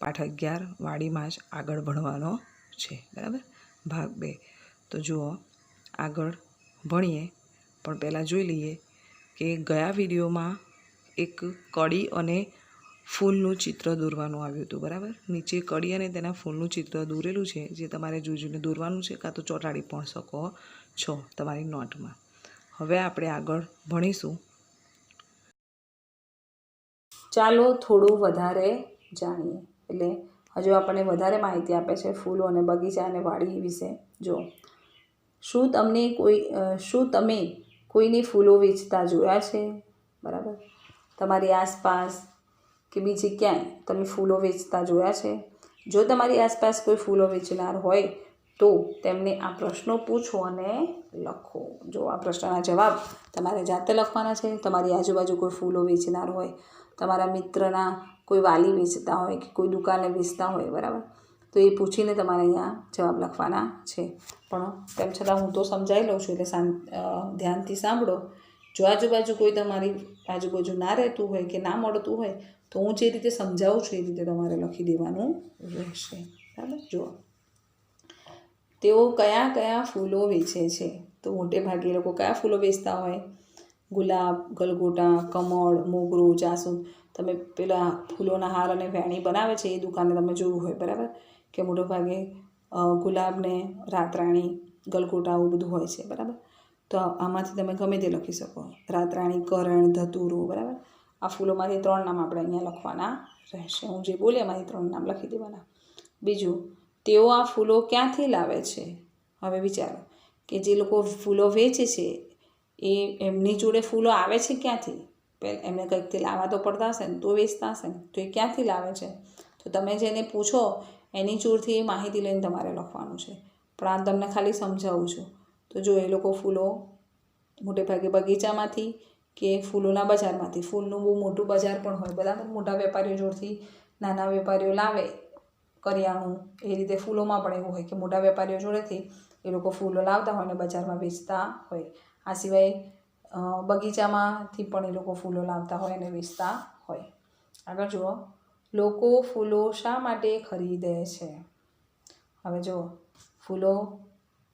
પાઠ 11 વાડીમાં જ આગળ ભણવાનો છે, બરાબર. ભાગ 2. તો જુઓ, આગળ ભણીએ પણ પહેલાં જોઈ લઈએ કે ગયા વિડીયોમાં એક કળી અને ફૂલનું ચિત્ર દોરવાનું આવ્યું હતું, બરાબર. નીચે કળી અને તેના ફૂલનું ચિત્ર દોરેલું છે, જે તમારે જોઈને દોરવાનું છે, કાં તો ચોંટાડી પણ શકો છો તમારી નોટમાં. હવે આપણે આગળ ભણીશું. ચાલો થોડું વધારે જાણીએ. એટલે હજુ આપણને વધારે માહિતી આપે છે ફૂલો અને બગીચા અને વાડી વિશે. જો, શું તમે કોઈની ફૂલો વેચતા જોયા છે? બરાબર. તમારી આસપાસ કે બીજી ક્યાંય તમે ફૂલો વેચતા જોયા છે? જો તમારી આસપાસ કોઈ ફૂલો વેચનાર હોય તો તેમને આ પ્રશ્નો પૂછો અને લખો. જો, આ પ્રશ્નના જવાબ તમારે જાતે લખવાના છે. તમારી આજુબાજુ કોઈ ફૂલો વેચનાર હોય, તમારા મિત્રના કોઈ વાલી વેચતા હોય કે કોઈ દુકાને વેચતા હોય, બરાબર, તો એ પૂછીને તમારે અહીંયા જવાબ લખવાના છે. પણ તેમ છતાં હું તો સમજાવી લઉં છું, એટલે ધ્યાનથી સાંભળો. જો આજુબાજુ કોઈ તમારી આજુબાજુ ના રહેતું હોય કે ના મળતું હોય તો હું જે રીતે સમજાવું છું એ રીતે તમારે લખી દેવાનું રહેશે, બરાબર. જુઓ, તેઓ કયા કયા ફૂલો વેચે છે? તો મોટે ભાગે એ લોકો કયા ફૂલો વેચતા હોય? ગુલાબ, ગલગોટા, કમળ, મોગરો, જાસૂદ. તમે પેલા ફૂલોના હાર અને વેણી બનાવે છે એ દુકાને તમે જોયું હોય, બરાબર, કે મોટે ભાગે ગુલાબને રાતરાણી, ગલગોટા આવું બધું હોય છે, બરાબર. તો આમાંથી તમે ગમે તે લખી શકો. રાતરાણી, કરણ, ધતુરો, બરાબર. આ ફૂલોમાંથી 3 નામ આપણે અહીંયા લખવાના રહેશે. હું જે બોલે એમાંથી 3 નામ લખી દેવાના. બીજું, તેઓ આ ફૂલો ક્યાંથી લાવે છે? હવે વિચારો કે જે લોકો ફૂલો વેચે છે એમની જોડે ફૂલો આવે છે ક્યાંથી? એમને કંઈકથી લાવવા તો પડતા હશે ને, તો વેચતા હશે ને, તો એ ક્યાંથી લાવે છે? તો તમે જેને પૂછો એની જોડથી એ માહિતી લઈને તમારે લખવાનું છે. પણ આ તમને ખાલી સમજાવું છું. તો જો, એ લોકો ફૂલો મોટે ભાગે બગીચામાંથી કે ફૂલોના બજારમાંથી, ફૂલનું બહુ મોટું બજાર પણ હોય, બરાબર, મોટા વેપારીઓ જોડથી નાના વેપારીઓ લાવે કરિયાણું. એ રીતે ફૂલોમાં પણ એવું હોય કે મોટા વેપારીઓ જોડેથી એ લોકો ફૂલો લાવતા હોય અને બજારમાં વેચતા હોય. આ સિવાય બગીચામાંથી પણ એ લોકો ફૂલો લાવતા હોય અને વેચતા હોય. આગળ જુઓ, લોકો ફૂલો શા માટે ખરીદે છે? હવે જુઓ, ફૂલો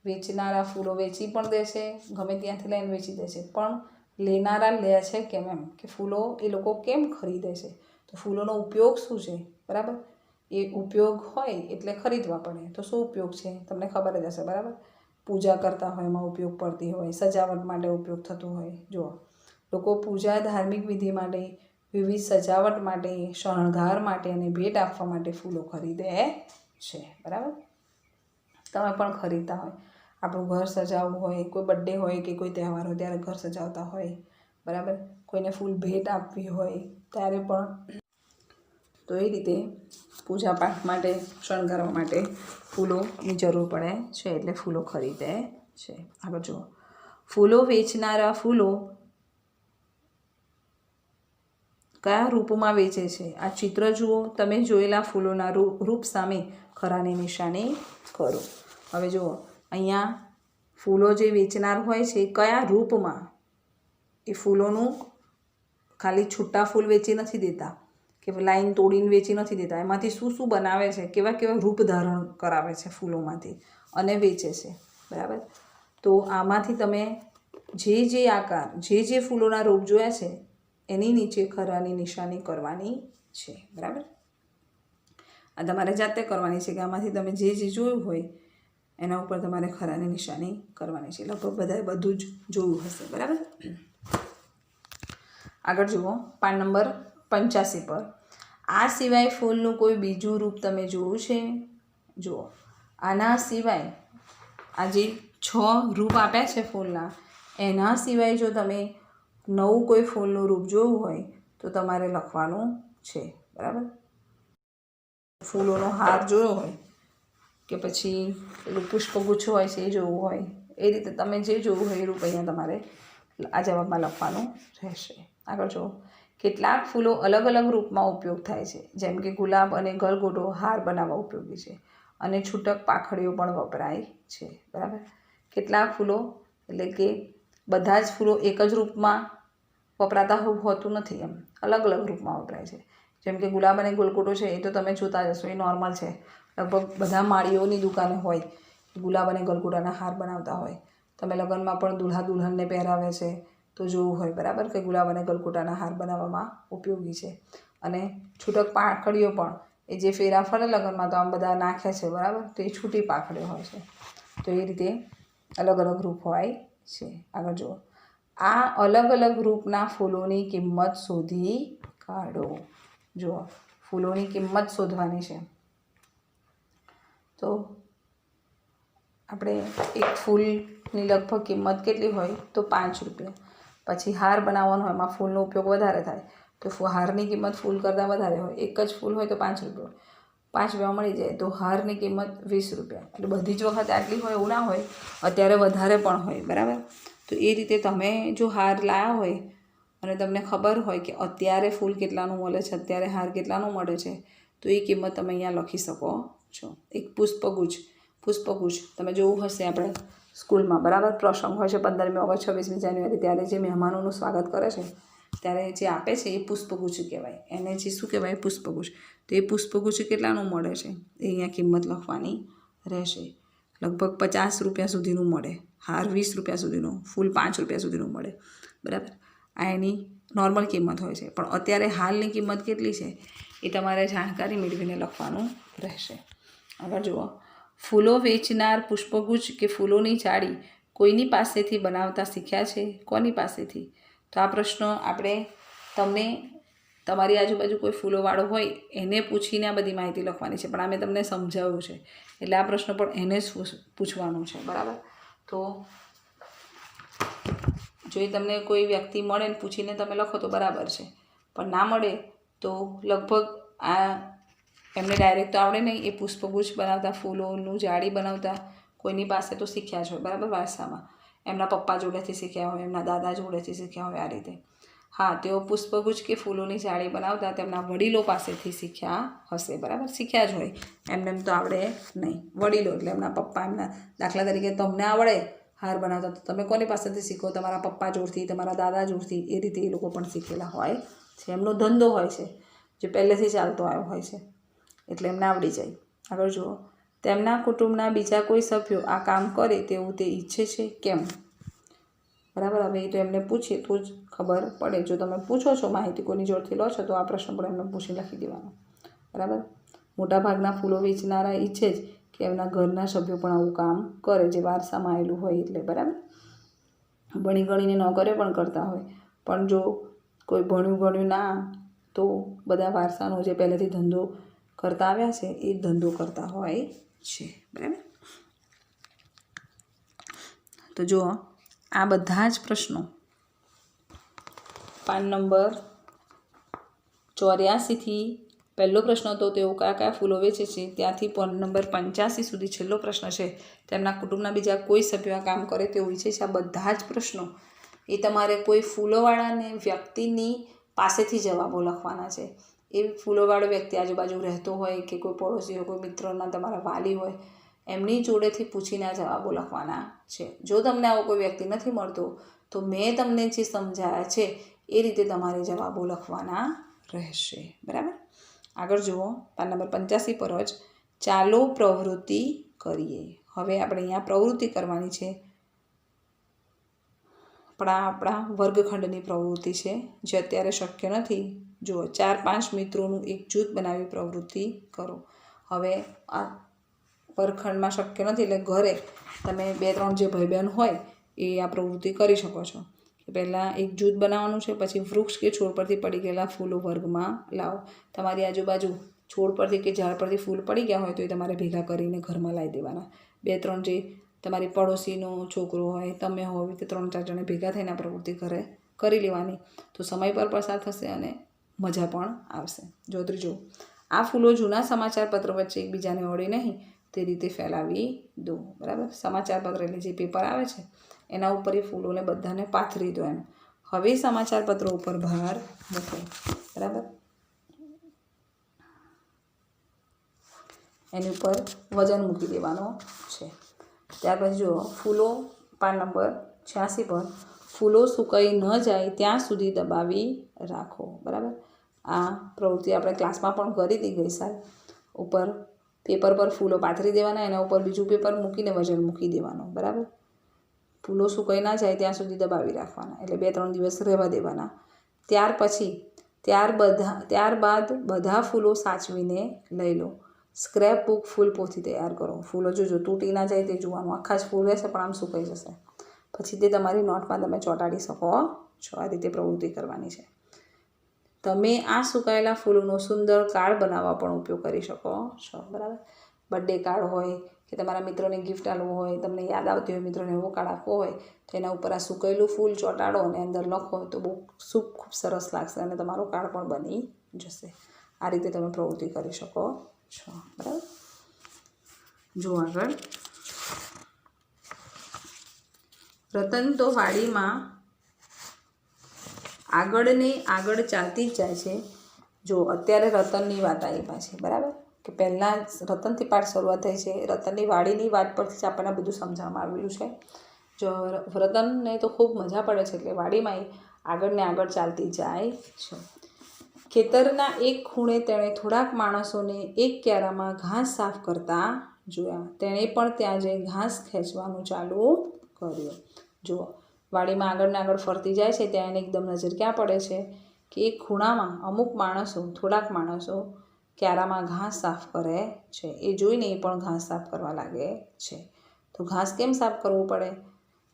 વેચનારા ફૂલો વેચી પણ દે છે, ગમે ત્યાંથી લઈને વેચી દે છે, પણ લેનારા લે છે કેમ? એમ કે ફૂલો એ લોકો કેમ ખરીદે છે? તો ફૂલોનો ઉપયોગ શું છે? બરાબર. એ ઉપયોગ હોય એટલે ખરીદવા પડે. તો શું ઉપયોગ છે તમને ખબર જ હશે, બરાબર. પૂજા કરતા હોય એમાં ઉપયોગ પડતી હોય, સજાવટ માટે ઉપયોગ થતો હોય. જુઓ, લોકો પૂજા, ધાર્મિક વિધિ માટે, વિવિધ સજાવટ માટે, શણગાર માટે અને ભેટ આપવા માટે ફૂલો ખરીદે છે, બરાબર. તમે પણ ખરીદતા હોય. આપણું ઘર સજાવવું હોય, કોઈ બર્થડે હોય કે કોઈ તહેવાર હોય ત્યારે ઘર સજાવતા હોય, બરાબર. કોઈને ફૂલ ભેટ આપવી હોય ત્યારે પણ. તો એ રીતે પૂજાપાઠ માટે, શણગારવા માટે ફૂલોની જરૂર પડે છે, એટલે ફૂલો ખરીદે છે. આગળ જુઓ, ફૂલો વેચનારા ફૂલો કયા રૂપમાં વેચે છે? આ ચિત્ર જુઓ. તમે જોયેલા ફૂલોના રૂપ સામે ખરાની નિશાની કરો. હવે જુઓ, અહીંયા ફૂલો જે વેચનાર હોય છે કયા રૂપમાં? એ ફૂલોનું ખાલી છૂટા ફૂલ વેચી નથી દેતા કે લાઈન તોડીને વેચી નથી દેતા. એમાંથી શું શું બનાવે છે, કેવા કેવા રૂપ ધારણ કરાવે છે ફૂલોમાંથી અને વેચે છે, બરાબર. તો આમાંથી તમે જે આકાર, જે ફૂલોના રૂપ જોયા છે એની નીચે ખરાની નિશાની કરવાની છે, બરાબર. આ તમારે જાતે કરવાની છે કે આમાંથી તમે જે જોયું હોય એના ઉપર તમારે ખરાની નિશાની કરવાની છે. લગભગ બધાએ બધું જ જોયું હશે, બરાબર. આગળ જુઓ, પાન નંબર 85 પર. આ સિવાય ફૂલનું કોઈ બીજું રૂપ તમે જોયું છે? જુઓ, આના સિવાય આ જે 6 રૂપ આપ્યા છે ફૂલના, એના સિવાય જો તમે નવું કોઈ ફૂલનું રૂપ જોવું હોય તો તમારે લખવાનું છે, બરાબર. ફૂલોનો હાર જોયો હોય કે પછી પેલું પુષ્પગુચ્છ હોય છે એ જોવું હોય, એ રીતે તમે જે જોવું હોય એ રૂપ અહીંયા તમારે આ જવાબમાં લખવાનું રહેશે. આગળ જુઓ, કેટલાક ફૂલો અલગ અલગ રૂપમાં ઉપયોગ થાય છે. જેમ કે ગુલાબ અને ગલગોટો હાર બનાવવા ઉપયોગી છે અને છૂટક પાખડીઓ પણ વપરાય છે, બરાબર. કેટલાક ફૂલો એટલે કે બધા જ ફૂલો એક જ રૂપમાં વપરાતા હોતું નથી, એમ અલગ અલગ રૂપમાં વપરાય છે. જેમ કે ગુલાબ અને ગલગોટો છે એ તો તમે જોતા જશો, એ નોર્મલ છે, લગભગ બધા માળીઓની દુકાને હોય ગુલાબ અને ગલગોટાના હાર બનાવતા હોય. તમે લગ્નમાં પણ દુલ્હા દુલ્હનને પહેરાવે છે તો જોવું હોય, બરાબર, કે ગુલાબ અને ગલગોટાના હાર બનાવવામાં ઉપયોગી છે. અને છૂટક પાંખડીઓ પણ એ જે ફેરા ફરે લગ્નમાં તો આમ બધા નાખે છે, બરાબર, તો એ છૂટી પાંખડીઓ હોય છે. તો એ રીતે અલગ અલગ રૂપ હોય છે. આગળ જુઓ, આ અલગ અલગ રૂપના ફૂલોની કિંમત શોધી કાઢો. જુઓ, ફૂલોની કિંમત શોધવાની છે. તો આપણે એક ફૂલની લગભગ કિંમત કેટલી હોય તો 5 રૂપિયા. પછી હાર બનાવવાનો હોય, એમાં ફૂલનો ઉપયોગ વધારે થાય તો હારની કિંમત ફૂલ કરતાં વધારે હોય. એક જ ફૂલ હોય તો 5 રૂપિયા, 5 રૂપિયા મળી જાય તો હારની કિંમત 20 રૂપિયા. એટલે બધી જ વખત આટલી હોય એવું ના હોય, અત્યારે વધારે પણ હોય, બરાબર. તો એ રીતે તમે જો હાર લાવ્યા હોય અને તમને ખબર હોય કે અત્યારે ફૂલ કેટલાનું મળે છે, અત્યારે હાર કેટલાનું મળે છે, તો એ કિંમત તમે અહીંયા લખી શકો છો. એક પુષ્પગુચ્છ તમે જોવું હશે આપણે સ્કૂલમાં, બરાબર, પ્રસંગ હોય છે 15મી ઓગસ્ટ 26મી જાન્યુઆરી, ત્યારે જે મહેમાનોનું સ્વાગત કરે છે ત્યારે જે આપે છે એ પુષ્પગુચ્છ કહેવાય. એને જે શું કહેવાય? પુષ્પગુચ્છ. તો એ પુષ્પગુચ્છ કેટલાનું મળે છે એ અહીંયા કિંમત લખવાની રહેશે. લગભગ 50 રૂપિયા સુધીનું મળે, હાર 20 રૂપિયા સુધીનો, ફૂલ 5 રૂપિયા સુધીનું મળે, બરાબર. આ એની નોર્મલ કિંમત હોય છે. પણ અત્યારે હાલની કિંમત કેટલી છે એ તમારે જાણકારી મેળવીને લખવાનું રહેશે. આગળ જુઓ, ફૂલો વેચનાર પુષ્પગુચ્છ કે ફૂલોની જાળી કોઈની પાસેથી બનાવતા શીખ્યા છે? કોની પાસેથી? તો આ પ્રશ્ન આપણે તમને તમારી આજુબાજુ કોઈ ફૂલોવાળો હોય એને પૂછીને આ બધી માહિતી લખવાની છે, પણ આ મેં તમને સમજાવ્યું છે એટલે આ પ્રશ્ન પણ એને જ પૂછવાનો છે, બરાબર. તો જો એ તમને કોઈ વ્યક્તિ મળે ને પૂછીને તમે લખો તો બરાબર છે, પણ ના મળે તો લગભગ આ એમને ડાયરેક્ટ તો આવડે નહીં. એ પુષ્પગુચ્છ બનાવતા, ફૂલોનું જાળી બનાવતા કોઈની પાસે તો શીખ્યા જ હોય, બરાબર, વારસામાં. એમના પપ્પા જોડેથી શીખ્યા હોય, એમના દાદા જોડેથી શીખ્યા હોય, આ રીતે. હા, તેઓ પુષ્પગુચ્છ કે ફૂલોની જાળી બનાવતા તેમના વડીલો પાસેથી શીખ્યા હશે, બરાબર, શીખ્યા જ હોય, એમને એમ તો આવડે નહીં. વડીલો એટલે એમના પપ્પા, એમના દાખલા તરીકે તમને આવડે હાર બનાવતા તો તમે કોની પાસેથી શીખો? તમારા પપ્પા જોડથી, તમારા દાદા જોડથી. એ રીતે એ લોકો પણ શીખેલા હોય છે. એમનો ધંધો હોય છે જે પહેલેથી ચાલતો આવ્યો હોય છે, એટલે એમને આવડી જાય. આગળ જુઓ, તેમના કુટુંબના બીજા કોઈ સભ્યો આ કામ કરે તેવું તે ઈચ્છે છે, કેમ? બરાબર. હવે એ તો એમને પૂછીએ તો જ ખબર પડે. જો તમે પૂછો છો માહિતી કોઈની જોડથી લો છો તો આ પ્રશ્ન પણ એમને પૂછી લખી દેવાનો, બરાબર. મોટાભાગના ફૂલો વેચનારા ઈચ્છે જ કે એમના ઘરના સભ્યો પણ આવું કામ કરે, જે વારસામાં આવેલું હોય એટલે, બરાબર. ભણી ગણીને નોકરીઓ પણ કરતા હોય, પણ જો કોઈ ભણ્યું ના તો બધા વારસાનો જે પહેલેથી ધંધો કરતા આવ્યા છે એ ધંધો કરતા હોય છે, બરાબર. તો જુઓ, આ બધા જ પ્રશ્નો પાન નંબર 84થી પહેલો પ્રશ્ન હતો તેઓ કયા કયા ફૂલો વેચે છે, ત્યાંથી પાન નંબર 85 સુધી છેલ્લો પ્રશ્ન છે તેમના કુટુંબના બીજા કોઈ સભ્યો આ કામ કરે તેવું ઈચ્છે છે. આ બધા જ પ્રશ્નો એ તમારે કોઈ ફૂલોવાળાને વ્યક્તિની પાસેથી જવાબો લખવાના છે. એ ફૂલોવાળો વ્યક્તિ આજુબાજુ રહેતો હોય કે કોઈ પડોશી હોય, કોઈ મિત્રના તમારા વાલી હોય, એમની જોડેથી પૂછીને જવાબો લખવાના છે. જો તમને આવો કોઈ વ્યક્તિ નથી મળતો તો મેં તમને જે સમજાયા છે એ રીતે તમારે જવાબો લખવાના રહેશે, બરાબર. આગળ જુઓ, પાન નંબર 85 પર જ ચાલો પ્રવૃત્તિ કરીએ. હવે આપણે અહીંયા પ્રવૃત્તિ કરવાની છે, પણ આપણા વર્ગખંડની પ્રવૃત્તિ છે જે અત્યારે શક્ય નથી. જુઓ, 4-5 મિત્રોનું એક જૂથ બનાવી પ્રવૃત્તિ કરો. હવે આ વર્ગખંડમાં શક્ય નથી એટલે ઘરે તમે 2-3 જે ભાઈ બહેન હોય એ આ પ્રવૃત્તિ કરી શકો છો. કે પહેલાં એક જૂથ બનાવવાનું છે, પછી વૃક્ષ કે છોડ પરથી પડી ગયેલા ફૂલો વર્ગમાં લાવો. તમારી આજુબાજુ છોડ પરથી કે ઝાડ પરથી ફૂલ પડી ગયા હોય તો એ તમારે ભેગા કરીને ઘરમાં લાવી દેવાના. 2-3 જે તમારી પડોશીનો છોકરો હોય, તમે હોય, તે 3-4 જણે ભેગા થઈને આ પ્રવૃત્તિ ઘરે કરી લેવાની. તો સમય પર પસાર થશે અને મજા પણ આવશે. જો ત્રીજું, આ ફૂલો જૂના સમાચાર પત્ર વચ્ચે એકબીજાને અડે નહીં તે રીતે ફેલાવી દો, બરાબર. સમાચાર પત્ર એટલે જે પેપર આવે છે એના ઉપર એ ફૂલોને બધાને પાથરી દો એમ. હવે સમાચાર પત્રો ઉપર ભાર મૂકો, બરાબર. એની ઉપર વજન મૂકી દેવાનો છે. ત્યાર પછી જુઓ, ફૂલો પાન નંબર 86 પર ફૂલો સુકાઈ ન જાય ત્યાં સુધી દબાવી રાખો, બરાબર. આ પ્રવૃત્તિ આપણે ક્લાસમાં પણ કરી હતી ગઈ સાલ. ઉપર પેપર પર ફૂલો પાથરી દેવાના, એના ઉપર બીજું પેપર મૂકીને વજન મૂકી દેવાનું, બરાબર. ફૂલો સુકાઈ ના જાય ત્યાં સુધી દબાવી રાખવાના, એટલે 2-3 દિવસ રહેવા દેવાના. ત્યારબાદ બધા ફૂલો સાચવીને લઈ લો. સ્ક્રેપ બુક ફૂલ પોથી તૈયાર કરો. ફૂલો જો તૂટી ના જાય તે જોવાનું. આખા જ ફૂલ રહેશે પણ આમ સુકાઈ જશે, પછી તે તમારી નોટમાં તમે ચોંટાડી શકો છો. આ રીતે પ્રવૃત્તિ કરવાની છે. તમે આ સુકાયેલા ફૂલોનો સુંદર કાર્ડ બનાવવા પણ ઉપયોગ કરી શકો છો, બરાબર. બર્થડે કાર્ડ હોય કે તમારા મિત્રોને ગિફ્ટ આપવું હોય, તમને યાદ આવતી હોય મિત્રોને એવો કાર્ડ આપવો હોય, તો એના ઉપર આ સુકાયેલું ફૂલ ચોંટાડો અને અંદર લખો તો બહુ ખૂબ સરસ લાગશે અને તમારો કાર્ડ પણ બની જશે. આ રીતે તમે પ્રવૃત્તિ કરી શકો છો, બરાબર. જો આગળ, રતન તો વાડીમાં આગળ ચાલતી જ જાય છે. જો અત્યારે રતનની વાત આવી પાછી, બરાબર, કે પહેલાં રતનથી પાઠ શરૂઆત થઈ છે. રતનની વાડીની વાત પરથી જ આપણને બધું સમજાવવામાં આવેલું છે. જો રતનને તો ખૂબ મજા પડે છે, એટલે વાડીમાં આગળ ને આગળ ચાલતી જાય છે. ખેતરના એક ખૂણે તેણે થોડાક માણસોને એક ક્યારામાં ઘાસ સાફ કરતા જોયા. તેણે પણ ત્યાં જઈ ઘાસ ખેંચવાનું ચાલુ કર્યું. જુઓ, વાડીમાં આગળ ને આગળ ફરતી જાય છે, ત્યાં એને એકદમ નજર ક્યાં પડે છે કે એક ખૂણામાં થોડાક માણસો ક્યારામાં ઘાસ સાફ કરે છે. એ જોઈને એ પણ ઘાસ સાફ કરવા લાગે છે. તો ઘાસ કેમ સાફ કરવું પડે?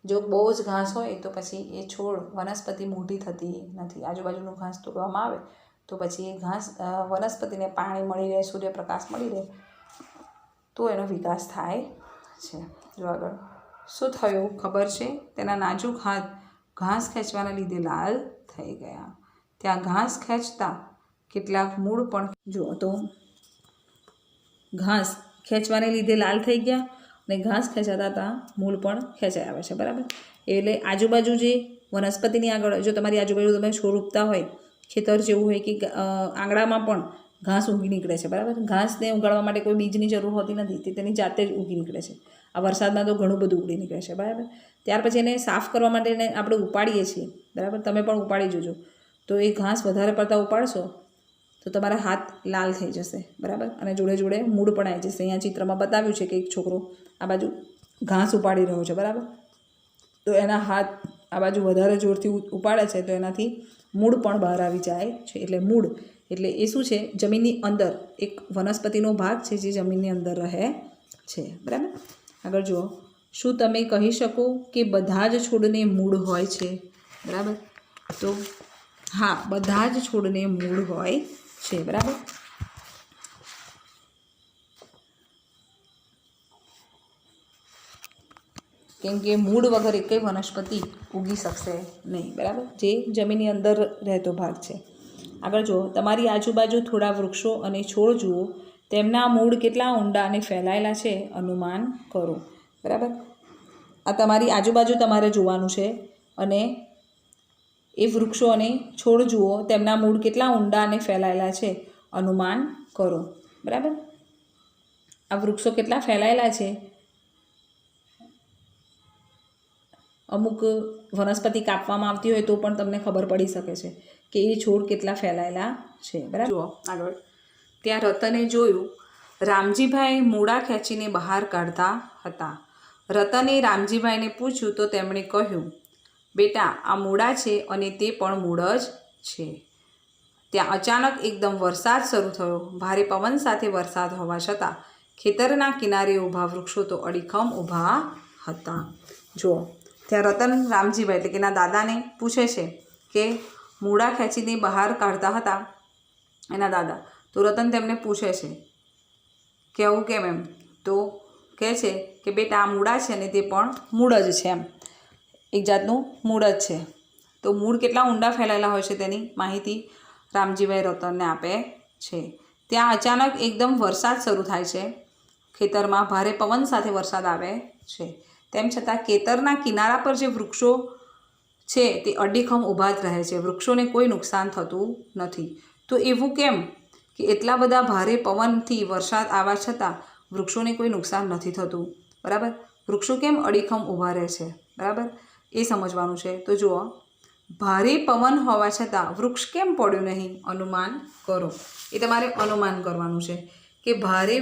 જો બહુ જ ઘાસ હોય તો પછી એ છોડ વનસ્પતિ મોટી થતી નથી. આજુબાજુનું ઘાસ તોડવામાં આવે તો પછી એ ઘાસ વનસ્પતિને પાણી મળી રહે, સૂર્યપ્રકાશ મળી રહે, તો એનો વિકાસ થાય છે. જો આગળ શું થયું ખબર છે? તેના નાજુક હાથ ઘાસ ખેંચવાના લીધે લાલ થઈ ગયા. ત્યાં ઘાસ ખેંચતા કેટલાક મૂળ પણ, જુઓ તો ઘાસ ખેંચવાને લીધે લાલ થઈ ગયા અને ઘાસ ખેંચાતા ત્યાં મૂળ પણ ખેંચાઈ આવે છે, બરાબર. એટલે આજુબાજુ જે વનસ્પતિની આગળ, જો તમારી આજુબાજુ તમે છોડ ઉગતા હોય, ખેતર જેવું હોય કે આંગણામાં પણ ઘાસ ઉગી નીકળે છે, બરાબર. ઘાસને ઉગાડવા માટે કોઈ બીજની જરૂર હોતી નથી, તે તેની જાતે જ ઉગી નીકળે છે. આ વરસાદમાં તો ઘણું બધું ઉગી નીકળે છે, બરાબર. ત્યાર પછી એને સાફ કરવા માટે એને આપણે ઉપાડીએ છીએ, બરાબર. તમે પણ ઉપાડી જોજો. તો એ ઘાસ વધારે પડતા ઉપાડશો તો તમારા હાથ લાલ થઈ જશે, બરાબર. અને જોડે જોડે મૂળ પણ આવી જશે. અહીંયા ચિત્રમાં બતાવ્યું છે કે એક છોકરો આ બાજુ ઘાસ ઉપાડી રહ્યો છે, બરાબર. તો એના હાથ આ બાજુ વધારે જોરથી ઉપાડે છે તો એનાથી મૂળ પણ બહાર આવી જાય છે. એટલે મૂળ એટલે એ શું છે? જમીનની અંદર એક વનસ્પતિનો ભાગ છે જે જમીનની અંદર રહે છે, બરાબર. આગળ જુઓ, શું તમે કહી શકો કે બધા જ છોડને મૂળ હોય છે? બરાબર. તો હા, બધા જ છોડને મૂળ હોય છે, બરાબર. કેમ કે મૂળ વગર એક વનસ્પતિ ઉગી શકશે નહીં, બરાબર. જે જમીનની અંદર રહેતો ભાગ છે. આગળ જુઓ, તમારી આજુબાજુ થોડા વૃક્ષો અને છોડ જુઓ. તેમના મૂળ કેટલા ઊંડા અને ફેલાયેલા છે અનુમાન કરો, બરાબર. આ તમારી આજુબાજુ તમારે જોવાનું છે અને એ વૃક્ષો અને છોડ જુઓ, તેમના મૂળ કેટલા ઊંડા અને ફેલાયેલા છે અનુમાન કરો, બરાબર. આ વૃક્ષો કેટલા ફેલાયેલા છે, અમુક વનસ્પતિ કાપવામાં આવતી હોય તો પણ તમને ખબર પડી શકે છે કે એ છોડ કેટલા ફેલાયેલા છે, બરાબર. જુઓ આગળ, ત્યાં રતને જોયું રામજીભાઈ મૂળા ખેંચીને બહાર કાઢતા હતા. રતને રામજીભાઈને પૂછ્યું તો તેમણે કહ્યું, બેટા, આ મૂળા છે અને તે પણ મૂળ જ છે. ત્યાં અચાનક એકદમ વરસાદ શરૂ થયો. ભારે પવન સાથે વરસાદ હોવા છતાં ખેતરના કિનારે ઊભા વૃક્ષો તો અડીખમ ઊભા હતા. જુઓ, ત્યાં રતન રામજીભાઈ એટલે કે એના દાદાને પૂછે છે કે મૂળા ખેંચીને બહાર કાઢતા હતા એના દાદા. તો રતન તેમને પૂછે છે કે આવું કેમ એમ? તો કહે છે કે બેટા, આ મૂળા છે ને તે પણ મૂળ જ છે, એમ એક જાતનું મૂળ જ છે. તો મૂળ કેટલા ઊંડા ફેલાયેલા હોય છે તેની માહિતી રામજીભાઈ રતનને આપે છે. ત્યાં અચાનક એકદમ વરસાદ શરૂ થાય છે. ખેતરમાં ભારે પવન સાથે વરસાદ આવે છે. તેમ છતાં ખેતરના કિનારા પર જે વૃક્ષો છે તે અડીખમ ઊભા જ રહે છે. વૃક્ષોને કોઈ નુકસાન થતું નથી. તો એવું કેમ કે એટલા બધા ભારે પવનથી વરસાદ આવવા છતાં વૃક્ષોને કોઈ નુકસાન નથી થતું, બરાબર. વૃક્ષો કેમ અડીખમ ઊભા રહે છે, બરાબર, એ સમજવાનું છે. તો જુઓ, ભારે પવન હોવા છતાં વૃક્ષ કેમ પડ્યું નહીં? અનુમાન કરો. એ તમારે અનુમાન કરવાનું છે કે ભારે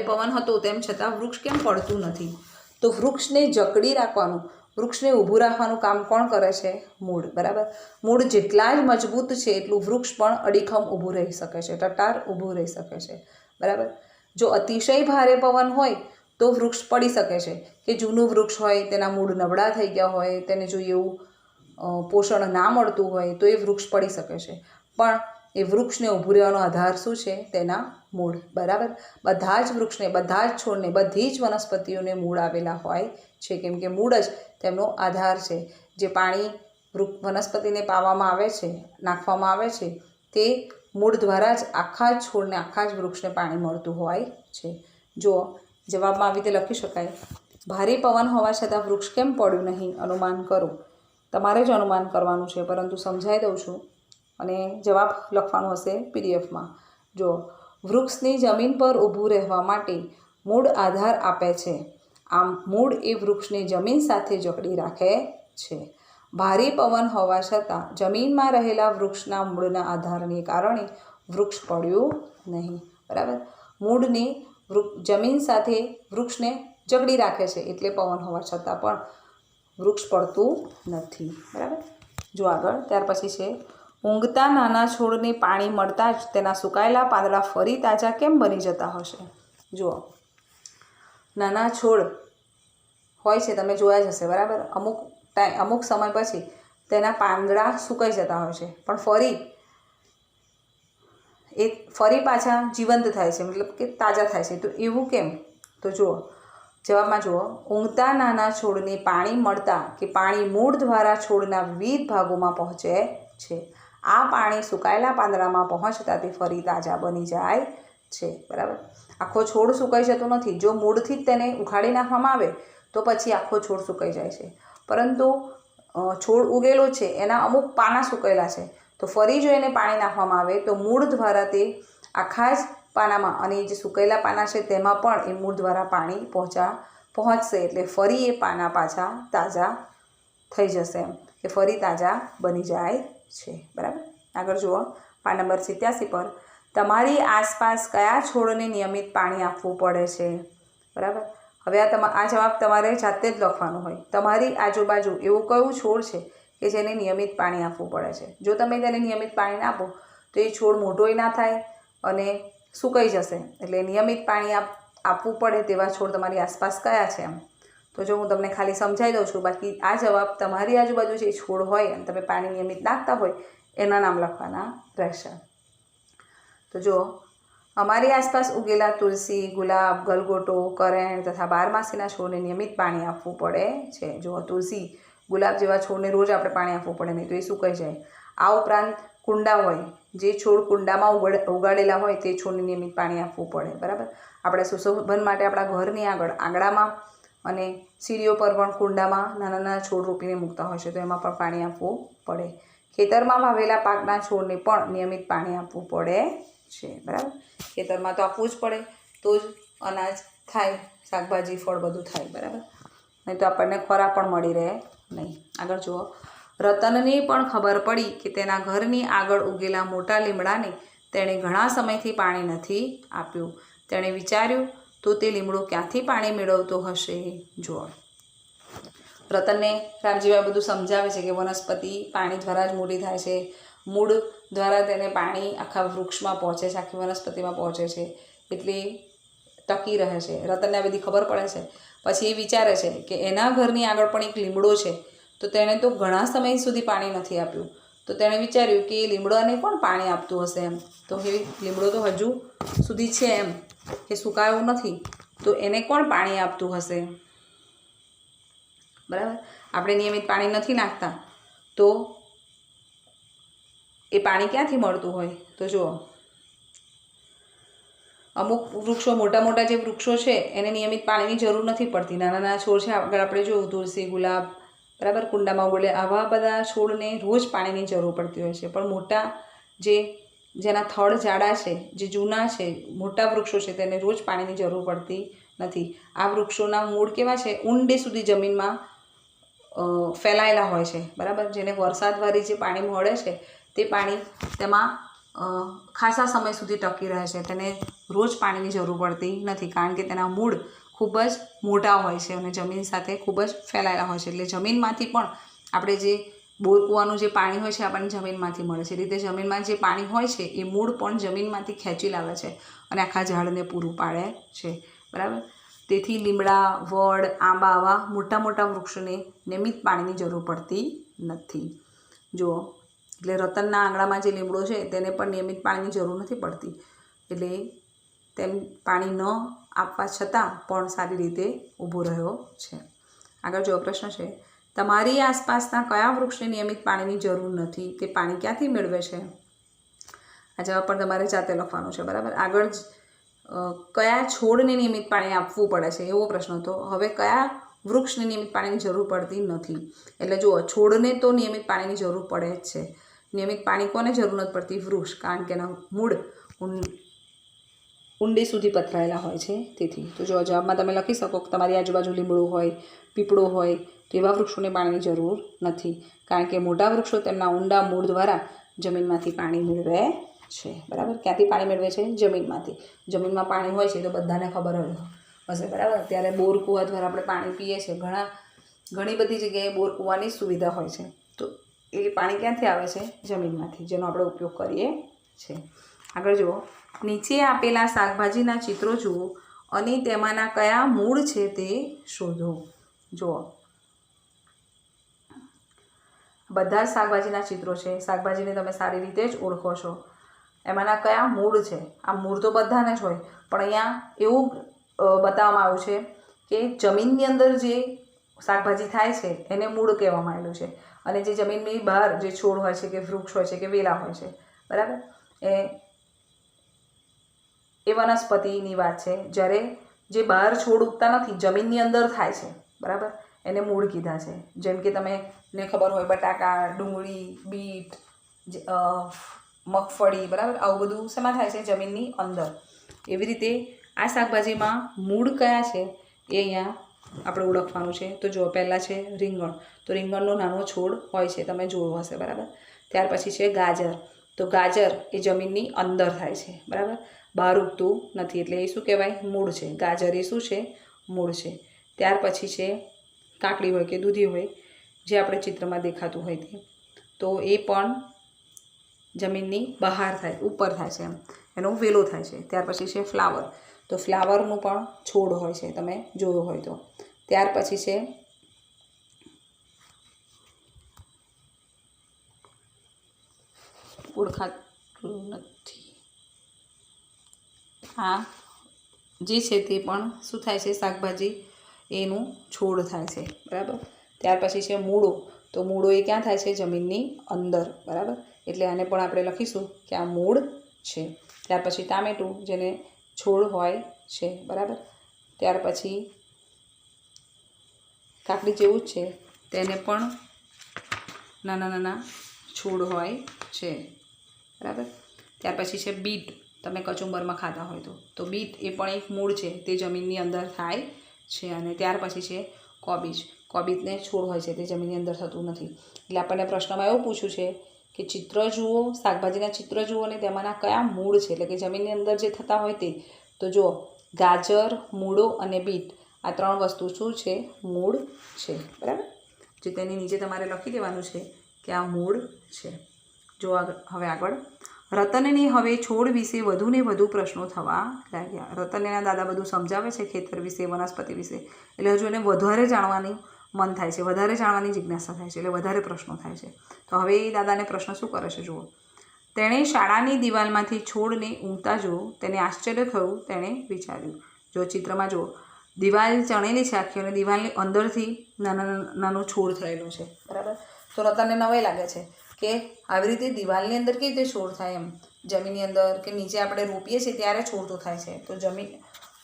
પવન હતો તેમ છતાં વૃક્ષ કેમ પડતું નથી. તો વૃક્ષને જકડી રાખવાનું, વૃક્ષને ઊભું રાખવાનું કામ કોણ કરે છે? મૂળ. બરાબર. મૂળ જેટલા જ મજબૂત છે એટલું વૃક્ષ પણ અડીખમ ઊભું રહી શકે છે, ટટાર ઊભું રહી શકે છે. બરાબર. જો અતિશય ભારે પવન હોય તો વૃક્ષ પડી શકે છે, કે જૂનું વૃક્ષ હોય, તેના મૂળ નબળા થઈ ગયા હોય, તેને જો એવું પોષણ ના મળતું હોય તો એ વૃક્ષ પડી શકે છે. પણ એ વૃક્ષને ઊભું રહેવાનો આધાર શું છે? તેના મૂળ. બરાબર. બધા જ વૃક્ષને, બધા જ છોડને, બધી જ વનસ્પતિઓને મૂળ આવેલા હોય છે, કેમ કે મૂળ જ તેમનો આધાર છે. જે પાણી વનસ્પતિને પાવામાં આવે છે, નાખવામાં આવે છે, તે મૂળ દ્વારા જ આખા જ છોડને, આખા જ વૃક્ષને પાણી મળતું હોય છે. જો જવાબમાં આવી રીતે લખી શકાય, ભારે પવન હોવા છતાં વૃક્ષ કેમ પડ્યું નહીં? અનુમાન કરો. તમારે જ અનુમાન કરવાનું છે, પરંતુ સમજાવી દઉં છું અને જવાબ લખવાનું હશે પીડીએફમાં. જો વૃક્ષની જમીન પર ઊભું રહેવા માટે મૂળ આધાર આપે છે. આમ મૂળ એ વૃક્ષને જમીન સાથે જકડી રાખે છે. ભારે પવન હોવા છતાં જમીનમાં રહેલા વૃક્ષના મૂળના આધારને કારણે વૃક્ષ પડ્યું નહીં. બરાબર. મૂળને જમીન સાથે વૃક્ષને જકડી રાખે છે, એટલે પવન હોવા છતાં પણ વૃક્ષ પડતું નથી. બરાબર. જો આગળ ત્યાર પછી છે, ઊંઘતા નાના છોડને પાણી મળતા જ તેના સુકાયેલા પાંદડા ફરી તાજા કેમ બની જતા હશે? જુઓ, નાના છોડ હોય છે, તમે જોયા જ હશે. બરાબર. અમુક સમય પછી તેના પાંદડા સુકાઈ જતા હોય છે, પણ ફરી પાછા જીવંત થાય છે, મતલબ કે તાજા થાય છે. તો એવું કેમ? તો જુઓ, જવાબમાં જુઓ, ઊંઘતા નાના છોડને પાણી મળતા કે પાણી મૂળ દ્વારા છોડના વિવિધ ભાગોમાં પહોંચે છે. આ પાણી સુકાયેલા પાંદડામાં પહોંચતા તે ફરી તાજા બની જાય છે. બરાબર. આખો છોડ સુકાઈ જતો નથી. જો મૂળથી જ તેને ઉખાડી નાખવામાં આવે તો પછી આખો છોડ સુકાઈ જાય છે. પરંતુ છોડ ઉગેલો છે, એના અમુક પાના સુકાયેલા છે, તો ફરી જો એને પાણી નાખવામાં આવે તો મૂળ દ્વારા તે આખા જ પાનામાં, અને જે સુકાયેલા પાના છે તેમાં પણ એ મૂળ દ્વારા પાણી પહોંચશે, એટલે ફરી એ પાના પાછા તાજા થઈ જશે, એમ કે ફરી તાજા બની જાય છે. બરાબર. આગળ જુઓ, પાન નંબર 87 પર, તમારી આસપાસ કયા છોડને નિયમિત પાણી આપવું પડે છે? બરાબર. હવે આ જવાબ તમારે જાતે જ લખવાનો હોય. તમારી આજુબાજુ એવું કયું છોડ છે કે જેને નિયમિત પાણી આપવું પડે છે? જો તમે તેને નિયમિત પાણી ના આપો તો એ છોડ મોટોય ના થાય અને સુકાઈ જશે. એટલે નિયમિત પાણી આપવું પડે તેવા છોડ તમારી આસપાસ કયા છે? એમ તો જો હું તમને ખાલી સમજાવી દઉં છું. બાકી આ જવાબ તમારી આજુબાજુ જે છોડ હોય અને તમે પાણી નિયમિત નાખતા હોય એના નામ લખવાના રહેશે. તો જો, અમારી આસપાસ ઉગેલા તુલસી, ગુલાબ, ગલગોટો, કરેણ તથા બારમાસીના છોડને નિયમિત પાણી આપવું પડે છે. જો તુલસી, ગુલાબ જેવા છોડને રોજ આપણે પાણી આપવું પડે, નહીં તો એ સુકાઈ જાય. આ ઉપરાંત કુંડા હોય, જે છોડ કુંડામાં ઉગાડેલા હોય તે છોડને નિયમિત પાણી આપવું પડે. બરાબર. આપણે સુશોભન માટે આપણા ઘરની આગળ આંગણામાં અને સીડીઓ પર પણ કુંડામાં નાના નાના છોડ રોપીને મૂકતા હોય છે, તો એમાં પણ પાણી આપવું પડે. ખેતરમાં વાવેલા પાકના છોડને પણ નિયમિત પાણી આપવું પડે છે. બરાબર. ખેતરમાં તો આપવું જ પડે, તો જ અનાજ થાય, શાકભાજી, ફળ બધું થાય. બરાબર. નહીં તો આપણને ખોરાક પણ મળી રહે નહીં. આગળ જુઓ, રતનને પણ ખબર પડી કે તેના ઘરની આગળ ઉગેલા મોટા લીમડાને તેણે ઘણા સમયથી પાણી નથી આપ્યું. તેણે વિચાર્યું, તો તે લીમડો ક્યાંથી પાણી મેળવતો હશે? જુઓ, રતનને રામજીભાઈ બધું સમજાવે છે કે વનસ્પતિ પાણી દ્વારા જ મોટી થાય છે, મૂળ દ્વારા તેને પાણી આખા વૃક્ષમાં પહોંચે છે, આખી વનસ્પતિમાં પહોંચે છે, એટલે ટકી રહે છે. રતનને આ બધી ખબર પડે છે. પછી એ વિચારે છે કે એના ઘરની આગળ પણ એક લીમડો છે, તો તેણે તો ઘણા સમય સુધી પાણી નથી આપ્યું. તો તેણે વિચાર્યું કે એ લીમડાને કોણ પાણી આપતું હશે? એમ તો એ લીમડો તો હજુ સુધી છે, એમ કે સુકાયો નથી, તો એને કોણ પાણી આપતું હશે? બરાબર. આપણે નિયમિત પાણી નથી નાખતા તો એ પાણી ક્યાંથી મળતું હોય? તો જુઓ, અમુક વૃક્ષો, મોટા મોટા જે વૃક્ષો છે એને નિયમિત પાણીની જરૂર નથી પડતી. નાના નાના છોડ છે, આગળ આપણે જોયું તુલસી, ગુલાબ, બરાબર, કુંડામાં ઉગેલે આવા બધા છોડને રોજ પાણીની જરૂર પડતી હોય છે. પણ મોટા જેના થડ જાડા છે, જે જૂના છે, મોટા વૃક્ષો છે, તેને રોજ પાણીની જરૂર પડતી નથી. આ વૃક્ષોના મૂળ કેવા છે? ઊંડે સુધી જમીનમાં ફેલાયેલા હોય છે, બરાબર. જેને વરસાદવાળી જે પાણી મળે છે તે પાણી તેમાં ખાસા સમય સુધી ટકી રહે છે. તેને રોજ પાણીની જરૂર પડતી નથી, કારણ કે તેના મૂળ ખૂબ જ મોટા હોય છે અને જમીન સાથે ખૂબ જ ફેલાયેલા હોય છે. એટલે જમીનમાંથી પણ આપણે જે બોર કૂવાનું જે પાણી હોય છે આપણને જમીનમાંથી મળે છે. એ રીતે જમીનમાં જે પાણી હોય છે એ મૂળ પણ જમીનમાંથી ખેંચી લાવે છે અને આખા ઝાડને પૂરું પાડે છે, બરાબર. તેથી લીમડા, વડ, આંબા આવા મોટા મોટા વૃક્ષોને નિયમિત પાણીની જરૂર પડતી નથી. જુઓ, એટલે રતનના આંગણામાં જે લીમડો છે તેને પણ નિયમિત પાણીની જરૂર નથી પડતી. એટલે તેમ પાણી ન આપવા છતાં પણ સારી રીતે ઊભો રહ્યો છે. આગળ જો પ્રશ્ન છે, તમારી આસપાસના કયા વૃક્ષને નિયમિત પાણીની જરૂર નથી? તે પાણી ક્યાંથી મેળવે છે? આ જવાબ પણ તમારે જાતે લખવાનું છે, બરાબર. આગળ કયા છોડને નિયમિત પાણી આપવું પડે છે એવો પ્રશ્ન હતો. હવે કયા વૃક્ષને નિયમિત પાણીની જરૂર પડતી નથી? એટલે જુઓ, છોડને તો નિયમિત પાણીની જરૂર પડે જ છે. નિયમિત પાણી કોને જરૂર નથી પડતી? વૃક્ષ, કારણ કે એના મૂળ ઊંડે સુધી પથરાયેલા હોય છે તેથી. તો જો જવાબમાં તમે લખી શકો કે તમારી આજુબાજુ લીમડો હોય, પીપળો હોય, તો એવા વૃક્ષોને પાણીની જરૂર નથી, કારણ કે મોટા વૃક્ષો તેમના ઊંડા મૂળ દ્વારા જમીનમાંથી પાણી મેળવે છે, બરાબર. ક્યાંથી પાણી મેળવે છે? જમીનમાંથી. જમીનમાં પાણી હોય છે તો બધાને ખબર હશે, બરાબર. ત્યારે બોર કૂવા દ્વારા આપણે પાણી પીએ છીએ. ઘણી બધી જગ્યાએ બોર કૂવાની સુવિધા હોય છે. તો એ પાણી ક્યાંથી આવે છે? જમીનમાંથી, જેનો આપણે ઉપયોગ કરીએ છીએ. આગળ જુઓ, નીચે આપેલા શાકભાજીના ચિત્રો જુઓ અને તેમાંના કયા મૂળ છે તે શોધો. જુઓ, બધા શાકભાજીના ચિત્રો છે. શાકભાજીને તમે સારી રીતે જ ઓળખો છો. એમાંના કયા મૂળ છે? આ મૂળ તો બધાને જ હોય, પણ અહીંયા એવું બતાવવામાં આવ્યું છે કે જમીનની અંદર જે શાકભાજી થાય છે એને મૂળ કહેવામાં આવેલું છે, અને જે જમીનની બહાર જે છોડ હોય છે કે વૃક્ષ હોય છે કે વેલા હોય છે, બરાબર, એ વનસ્પતિની વાત છે. જ્યારે જે બહાર છોડ ઉગતા નથી, જમીનની અંદર થાય છે, બરાબર, એને મૂળ કીધા છે. જેમ કે તમને ખબર હોય બટાકા, ડુંગળી, બીટ, મગફળી, બરાબર, આવું બધું શેમાં થાય છે? જમીનની અંદર. એવી રીતે આ શાકભાજીમાં મૂળ કયા છે એ અહીંયા આપણે ઓળખવાનું છે. તો જો પહેલાં છે રીંગણ. તો રીંગણનો નાનો છોડ હોય છે, તમે જોયો હશે, બરાબર. ત્યાર પછી છે ગાજર. તો ગાજર એ જમીનની અંદર થાય છે, બરાબર, બહાર ઉગતું નથી, એટલે એ શું કહેવાય? મૂળ છે. ગાજર એ શું છે? મૂળ છે. ત્યાર પછી છે કાકડી હોય કે દૂધી હોય, જે આપણે ચિત્રમાં દેખાતું હોય તે. તો એ પણ જમીનની બહાર થાય, ઉપર થાય છે, એનો વેલો થાય છે. ત્યાર પછી છે ફ્લાવર. તો ફ્લાવરનું પણ છોડ હોય છે, તમે જોયો હોય તો. ત્યાર પછી છે ઓળખાતું નથી, આ જે છે તે પણ શું થાય છે? શાકભાજી એનું છોડ થાય છે, બરાબર. ત્યાર પછી છે મૂળો. તો મૂળો એ ક્યાં થાય છે? જમીનની અંદર, બરાબર. એટલે આને પણ આપણે લખીશું કે આ મૂળ છે. ત્યાર પછી ટામેટું, જેને છોડ હોય છે, બરાબર. ત્યાર પછી કાકડી જેવું જ છે, તેને પણ નાના નાના છોડ હોય છે, બરાબર. ત્યાર પછી છે બીટ. તમે કચુંબરમાં ખાતા હોય તો બીટ એ પણ એક મૂળ છે, તે જમીનની અંદર થાય છે. અને ત્યાર પછી છે કોબીજ. કોબીજને છોડ હોય છે, તે જમીનની અંદર થતું નથી. એટલે આપણને પ્રશ્નમાં એવું પૂછ્યું છે કે ચિત્ર જુઓ, શાકભાજીના ચિત્ર જુઓ અને તેમાંના કયા મૂળ છે, એટલે કે જમીનની અંદર જે થતા હોય તે. તો જુઓ, ગાજર, મૂળો અને બીટ, આ ત્રણ વસ્તુ શું છે? મૂળ છે, બરાબર. જે તેની નીચે તમારે લખી દેવાનું છે કે આ મૂળ છે. જો હવે આગળ, રતનને હવે છોડ વિશે વધુ ને વધુ પ્રશ્નો થવા લાગ્યા. રતન એના દાદા બધું સમજાવે છે ખેતર વિશે, વનસ્પતિ વિશે, એટલે હજુ એને વધારે જાણવાની મન થાય છે, વધારે જાણવાની જિજ્ઞાસા થાય છે, એટલે વધારે પ્રશ્નો થાય છે. તો હવે એ દાદાને પ્રશ્ન શું કરે છે? જુઓ, તેણે શાળાની દિવાલમાંથી છોડને ઊંઘતા જોયું. તેને આશ્ચર્ય થયું. તેણે વિચાર્યું. જો ચિત્રમાં જુઓ, દિવાલ ચણેલી છે આખી, અને દિવાલની અંદરથી નાનો છોડ થયેલો છે, બરાબર. તો રતનને નવાઈ લાગે છે કે આવી રીતે દિવાલની અંદર કેવી રીતે છોડ થાય? એમ જમીનની અંદર કે નીચે આપણે રોપીએ છીએ ત્યારે છોડ તો થાય છે, તો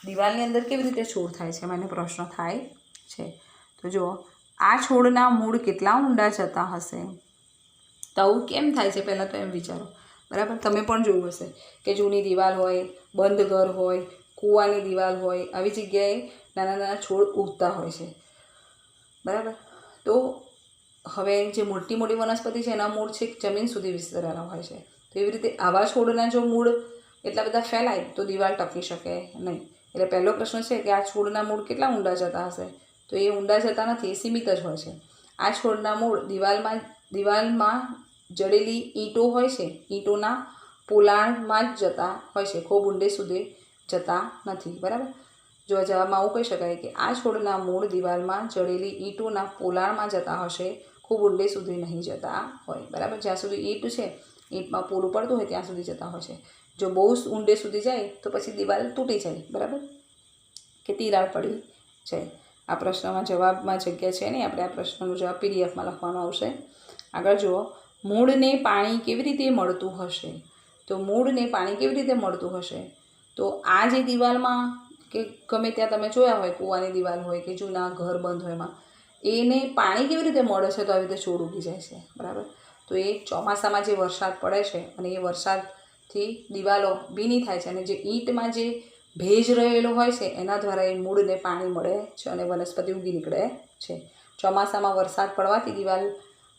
દિવાલની અંદર કેવી રીતે છોડ થાય છે? મને પ્રશ્ન થાય છે. તો જુઓ, આ છોડના મૂળ કેટલા ઊંડા જતા હશે? તો આવું કેમ થાય છે? પહેલાં તો એમ વિચારો, બરાબર. તમે પણ જોયું હશે કે જૂની દિવાલ હોય, બંધ ઘર હોય, કૂવાની દિવાલ હોય, આવી જગ્યાએ નાના નાના છોડ ઉગતા હોય છે, બરાબર. તો હવે જે મોટી મોટી વનસ્પતિ છે એના મૂળ છેક જમીન સુધી વિસ્તરેલા હોય છે. તો એવી રીતે આવા છોડના જો મૂળ એટલા બધા ફેલાય તો દિવાલ ટકી શકે નહીં. એટલે પહેલો પ્રશ્ન છે કે આ છોડના મૂળ કેટલા ઊંડા જતા હશે? તો એ ઊંડા જતા નથી, એ સીમિત જ હોય છે. આ છોડના મૂળ દિવાલમાં જડેલી ઈંટો હોય છે, ઈંટોના પોલાણમાં જ જતા હોય છે, ખૂબ ઊંડે સુધી જતા નથી. બરાબર. જો જવાબમાં આવું કહી શકાય કે આ છોડના મૂળ દિવાલમાં જડેલી ઈંટોના પોલાણમાં જતા હશે, ખૂબ ઊંડે સુધી નહીં જતા હોય. બરાબર. જ્યાં સુધી ઈંટ છે, ઈંટમાં પોલું પડતું હોય ત્યાં સુધી જતા હોય છે. જો બહુ ઊંડે સુધી જાય તો પછી દિવાલ તૂટી જાય. બરાબર, કે તિરાડ પડી જાય. આ પ્રશ્નમાં જવાબમાં જગ્યા છે નહીં, આપણે આ પ્રશ્નનો જવાબ પીડીએફમાં લખવાનો આવશે. આગળ જુઓ, મૂળને પાણી કેવી રીતે મળતું હશે? તો મૂળને પાણી કેવી રીતે મળતું હશે? તો આ જે દિવાલમાં કે ગમે ત્યાં તમે જોયા હોય, કૂવાની દિવાલ હોય કે જૂના ઘર બંધ હોય એમાં, એને પાણી કેવી રીતે મળે છે? તો આવી રીતે છોડ ઉગી જાય છે. બરાબર. તો એ ચોમાસામાં જે વરસાદ પડે છે અને એ વરસાદથી દિવાલો ભીની થાય છે અને જે ઈંટમાં જે ભેજ રહેલો હોય છે એના દ્વારા એ મૂળને પાણી મળે છે અને વનસ્પતિ ઉગી નીકળે છે. ચોમાસામાં વરસાદ પડવાથી દિવાલ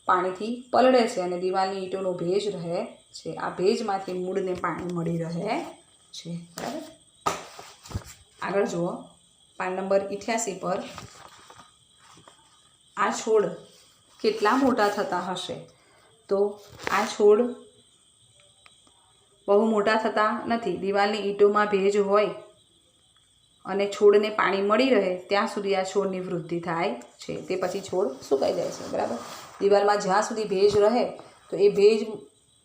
પાણીથી પલળે છે અને દિવાલની ઈંટોનો ભેજ રહે છે. આ ભેજમાંથી મૂળને પાણી મળી રહે છે. બરાબર. આગળ જુઓ, પાન નંબર 88 પર, આ છોડ કેટલા મોટા થતા હશે? તો આ છોડ બહુ મોટા થતા નથી. દિવાલની ઈંટોમાં ભેજ હોય અને છોડને પાણી મળી રહે ત્યાં સુધી આ છોડની વૃદ્ધિ થાય છે. તે પછી છોડ સુકાઈ જાય છે. બરાબર. દિવાલમાં જ્યાં સુધી ભેજ રહે તો એ ભેજ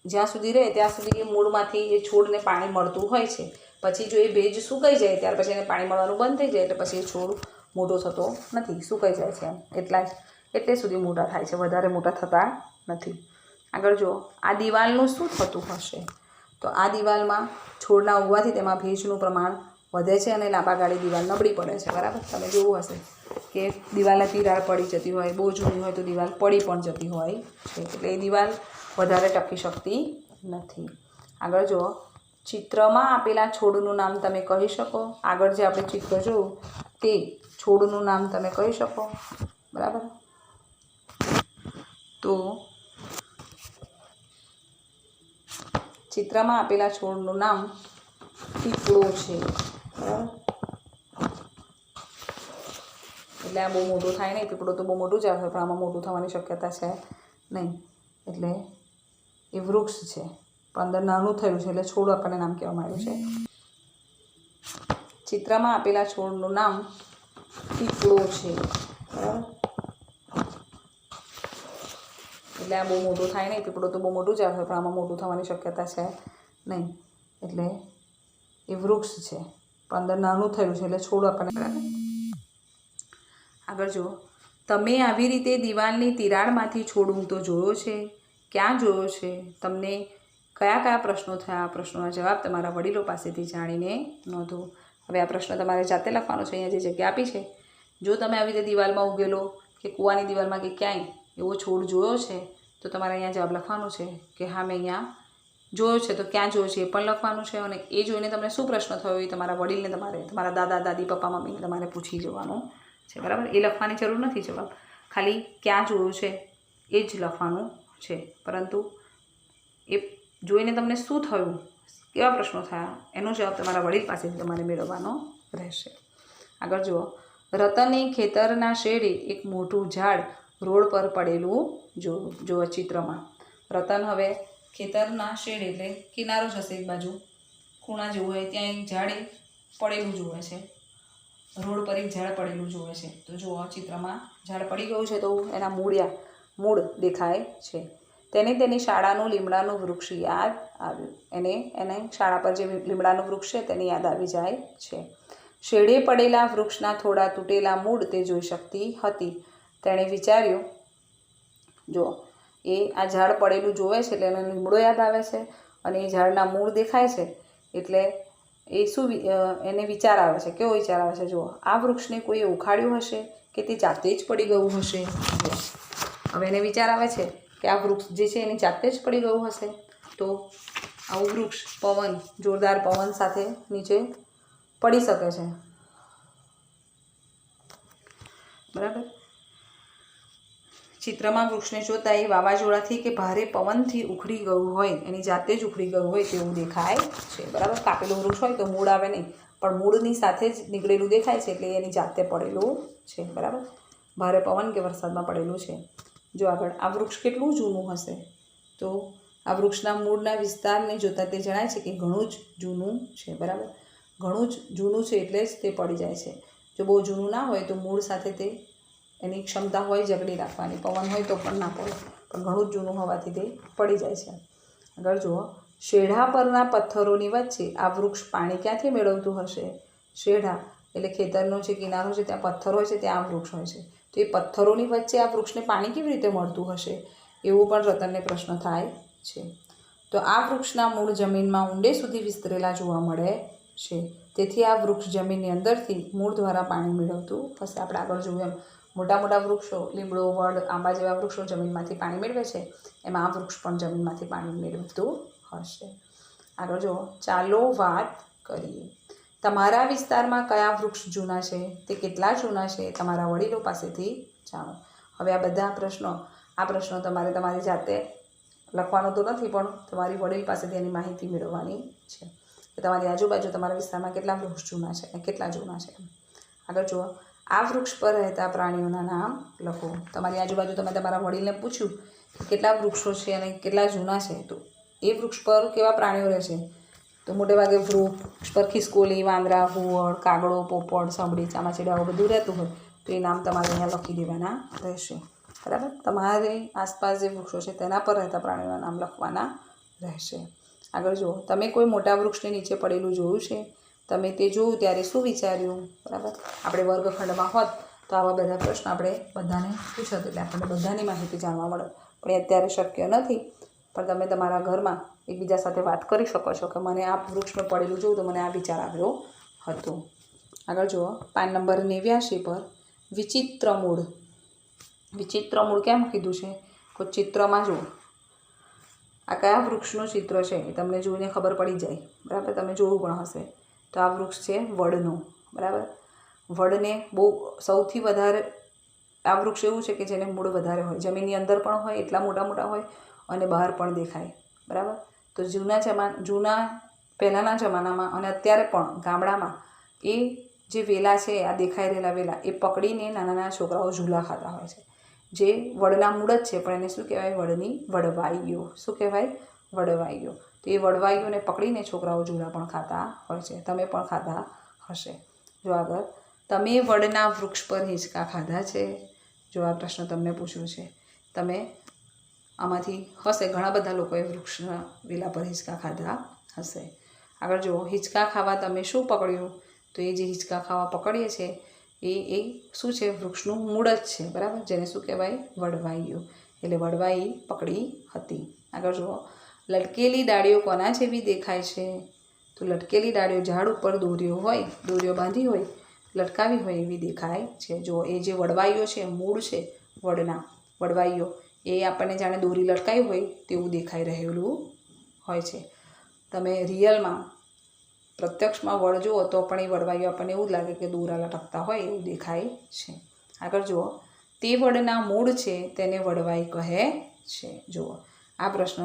જ્યાં સુધી રહે ત્યાં સુધી એ મૂળમાંથી એ છોડને પાણી મળતું હોય છે. પછી જો એ ભેજ સુકાઈ જાય ત્યાર પછી એને પાણી મળવાનું બંધ થઈ જાય એટલે પછી એ છોડ મોટો થતો નથી, સુકાઈ જાય છે. એટલે સુધી મોટા થાય છે, વધારે મોટા થતા નથી. આગળ જુઓ, આ દિવાલનું શું થતું હશે? તો આ દિવાલમાં છોડના ઉગવાથી તેમાં ભેજનું પ્રમાણ વધે છે અને લાંબા ગાળે દિવાલ નબળી પડે છે. બરાબર. તમે જોવું હશે કે દિવાલને તિરાડ પડી જતી હોય, બહુ જૂની હોય તો દિવાલ પડી પણ જતી હોય છે. એટલે એ દિવાલ વધારે ટકી શકતી નથી. આગળ જુઓ, ચિત્રમાં આપેલા છોડનું નામ તમે કહી શકો. આગળ જે આપણે ચિત્ર જોયું તે છોડનું નામ તમે કહી શકો. બરાબર. તો ચિત્રમાં આપેલા છોડનું નામ પીપળો છે. બરાબર. એટલે આ બહુ મોટું થાય નહીં. પીપળો તો બહુ મોટું જ આવે પણ આમાં મોટું થવાની શક્યતા છે નહીં. એટલે એ વૃક્ષ છે પણ અંદર નાનું થયું છે એટલે છોડ આપણને નામ કહેવામાં આવ્યું છે. ચિત્રમાં આપેલા છોડનું નામ પીપળો છે. બરાબર. એટલે આ બહુ મોટું થાય નહીં. પીપળો તો બહુ મોટું જ આવે પણ આમાં મોટું થવાની શક્યતા છે નહીં. એટલે એ વૃક્ષ છે પણ અંદર નાનું થયું છે એટલે છોડ આપણને. બરાબર. આગળ જુઓ, તમે આવી રીતે દિવાલની તિરાડમાંથી છોડ ઊગતો જોયો છે? ક્યાં જોયો છે? તમને કયા કયા પ્રશ્નો થયા? આ પ્રશ્નોના જવાબ તમારા વડીલો પાસેથી જાણીને નોંધો. હવે આ પ્રશ્ન તમારે જાતે લખવાનો છે. અહીંયા જે જગ્યા આપી છે, જો તમે આવી રીતે દિવાલમાં ઉગેલો કે કૂવાની દિવાલમાં કે ક્યાંય એવો છોડ જોયો છે તો તમારે અહીંયા જવાબ લખવાનો છે કે હા મેં અહીંયા જોયો છે. તો ક્યાં જોયો છે એ પણ લખવાનું છે અને એ જોઈને તમને શું પ્રશ્ન થયો એ તમારા વડીલને, તમારા દાદા દાદી પપ્પા મમ્મીને તમારે પૂછી જવાનું છે. બરાબર. એ લખવાની જરૂર નથી જવાબ, ખાલી ક્યાં જોયું છે એ જ લખવાનું છે. પરંતુ એ જોઈને તમને શું થયું, કેવા પ્રશ્નો થયા એનો જવાબ તમારા વડીલ પાસેથી તમારે મેળવવાનો રહેશે. આગળ જુઓ, રતને ખેતરના શેડે એક મોટું ઝાડ રોડ પર પડેલું જોયું ચિત્રમાં. રતન હવે ખેતરના શેડ એટલે કિનારો જશે, એક બાજુ ખૂણા જેવું હોય ત્યાં એક ઝાડ પડેલું જોવે છે. રોડ પર એક ઝાડ પડેલું જોવે છે. તો જુઓ ચિત્રમાં ઝાડ પડી ગયું છે તો એના મૂળ દેખાય છે. તેને તેની શાળાનું લીમડાનું વૃક્ષ યાદ આવ્યું. એને શાળા પર જે લીમડાનું વૃક્ષ છે તેની યાદ આવી જાય છે. શેડે પડેલા વૃક્ષના થોડા તૂટેલા મૂળ તે જોઈ શકતી હતી. તેણે વિચાર્યું, જો એ આ ઝાડ પડેલું જોવે છે એટલે એને લીમડો યાદ આવે છે અને એ ઝાડના મૂળ દેખાય છે એટલે એ શું એને વિચાર આવે છે. કેવો વિચાર આવે છે? જુઓ, આ વૃક્ષને કોઈએ ઉખાડ્યું હશે કે તે જાતે જ પડી ગયું હશે. હવે એને વિચાર આવે છે કે આ વૃક્ષ જે છે એની જાતે જ પડી ગયું હશે. તો આવું વૃક્ષ જોરદાર પવન સાથે નીચે પડી શકે છે. બરાબર. ચિત્રમાં વૃક્ષને જોતા એ વાવાઝોડાથી કે ભારે પવનથી ઉખડી ગયું હોય, એની જાતે જ ઉખડી ગયું હોય તેવું દેખાય છે. બરાબર, કાપેલું વૃક્ષ હોય તો મૂળ આવે નહીં, પણ મૂળની સાથે જ નીકળેલું દેખાય છે એટલે એની જાતે પડેલું છે. બરાબર, ભારે પવન કે વરસાદમાં પડેલું છે. જો આગળ, આ વૃક્ષ કેટલું જૂનું હશે? તો આ વૃક્ષના મૂળના વિસ્તારને જોતાં તે જણાય છે કે ઘણું જ જૂનું છે. બરાબર, ઘણું જ જૂનું છે એટલે જ તે પડી જાય છે. જો બહુ જૂનું ના હોય તો મૂળ સાથે તે એની ક્ષમતા હોય જકડી રાખવાની, પવન હોય તો પણ ના પડે, પણ ઘણું જ જૂનું હોવાથી તે પડી જાય છે. આગળ જુઓ, શેઢા પરના પથ્થરોની વચ્ચે આ વૃક્ષ પાણી ક્યાંથી મેળવતું હશે? શેઢા એટલે ખેતરનો જે કિનારો છે ત્યાં પથ્થર હોય છે, ત્યાં આ વૃક્ષ હોય છે. તો એ પથ્થરોની વચ્ચે આ વૃક્ષને પાણી કેવી રીતે મળતું હશે? એવું પણ રતનને પ્રશ્ન થાય છે. તો આ વૃક્ષના મૂળ જમીનમાં ઊંડે સુધી વિસ્તરેલા જોવા મળે છે. તેથી આ વૃક્ષ જમીનની અંદરથી મૂળ દ્વારા પાણી મેળવતું હશે. આપણે આગળ જોયું એમ મોટા મોટા વૃક્ષો, લીમડો, વડ, આંબા જેવા વૃક્ષો જમીનમાંથી પાણી મેળવે છે, એમાં આ વૃક્ષ પણ જમીનમાંથી પાણી મેળવતું હશે. આગળ જુઓ, ચાલો વાત કરીએ. તમારા વિસ્તારમાં કયા વૃક્ષ જૂના છે? તે કેટલા જૂના છે? તમારા વડીલો પાસેથી જાણો. હવે આ બધા પ્રશ્નો તમારે તમારી જાતે લખવાનો તો નથી, પણ તમારી વડીલ પાસેથી એની માહિતી મેળવવાની છે કે તમારી આજુબાજુ તમારા વિસ્તારમાં કેટલા વૃક્ષ જૂના છે અને કેટલા જૂના છે. આગળ જુઓ, આ વૃક્ષ પર રહેતા પ્રાણીઓના નામ લખો. તમારી આજુબાજુ તમે તમારા વડીલને પૂછ્યું કે કેટલા વૃક્ષો છે અને કેટલા જૂના છે, તો એ વૃક્ષ પર કેવા પ્રાણીઓ રહે છે? તો મોટે ભાગે વૃક્ષ પર ખિસકોલી, વાંદરા, ઘુવડ, કાગડો, પોપટ, સમડી, ચામાચીડાઓ બધું રહેતું હોય તો એ નામ તમારે અહીંયા લખી દેવાના રહેશે. બરાબર, તમારે આસપાસ જે વૃક્ષો છે તેના પર રહેતા પ્રાણીઓના નામ લખવાના રહેશે. આગળ જુઓ, તમે કોઈ મોટા વૃક્ષની નીચે પડેલું જોયું છે? તમે તે જોયું ત્યારે શું વિચાર્યું? બરાબર, આપણે વર્ગખંડમાં હોત તો આવા બધા પ્રશ્ન આપણે બધાને પૂછત એટલે આપણને બધાની માહિતી જાણવા મળે, પણ એ અત્યારે શક્ય નથી. પણ તમે તમારા ઘરમાં એકબીજા સાથે વાત કરી શકો છો કે મને આ વૃક્ષમાં પડેલું જોયું તો મને આ વિચાર આવ્યો હતો. આગળ જુઓ, પાન નંબર 89 પર વિચિત્ર મૂળ. વિચિત્ર મૂળ કેમ કીધું છે? કોઈ ચિત્રમાં જુઓ, આ કયા વૃક્ષનું ચિત્ર છે એ તમને જોઈને ખબર પડી જાય. બરાબર, તમે જોયું પણ હશે. તો આ વૃક્ષ છે વડનું. બરાબર, વડને બહુ સૌથી વધારે આ વૃક્ષ એવું છે કે જેને મૂળ વધારે હોય, જમીનની અંદર પણ હોય, એટલા મોટા મોટા હોય અને બહાર પણ દેખાય. બરાબર, તો પહેલાંના જમાનામાં અને અત્યારે પણ ગામડામાં એ જે વેલા છે, આ દેખાઈ રહેલા વેલા, એ પકડીને નાના નાના છોકરાઓ ઝૂલા ખાતા હોય છે. જે વડના મૂળ જ છે, પણ એને શું કહેવાય? વડની વડવાઈઓ. શું કહેવાય? વડવાઈઓ. તો એ વડવાઈઓને પકડીને છોકરાઓ ઝૂલા પણ ખાતા હોય છે. તમે પણ ખાતા હશે. જો આગળ, તમે વડના વૃક્ષ પર હિંચકા ખાધા છે? જો આ પ્રશ્ન તમને પૂછ્યો છે. તમે આમાંથી હશે ઘણા બધા લોકોએ વૃક્ષના વેલા પર હિંચકા ખાધા હશે. આગળ જુઓ, હિંચકા ખાવા તમે શું પકડ્યું? તો એ જે હિંચકા ખાવા પકડીએ છીએ એ શું છે? વૃક્ષનું મૂળ જ છે. બરાબર, જેને શું કહેવાય? વડવાઈઓ. એટલે વડવાઈ પકડી હતી. આગળ જુઓ, લટકેલી ડાળીઓ કોના જેવી દેખાય છે? તો લટકેલી ડાળીઓ ઝાડ ઉપર દોરીઓ બાંધી હોય, લટકાવી હોય એવી દેખાય છે. જો એ જે વડવાઈઓ છે, મૂળ છે વડના, વડવાઈઓ, એ આપણને જાણે દોરી લટકાવી હોય તેવું દેખાઈ રહેલું હોય છે. તમે રિયલમાં પ્રત્યક્ષમાં વડ જુઓ તો પણ એ વડવાઈઓ આપણને એવું જ લાગે કે દોરા લટકતા હોય એવું દેખાય છે. આગળ જુઓ, તે વડના મૂળ છે તેને વડવાઈ કહે છે. જુઓ, આ પ્રશ્ન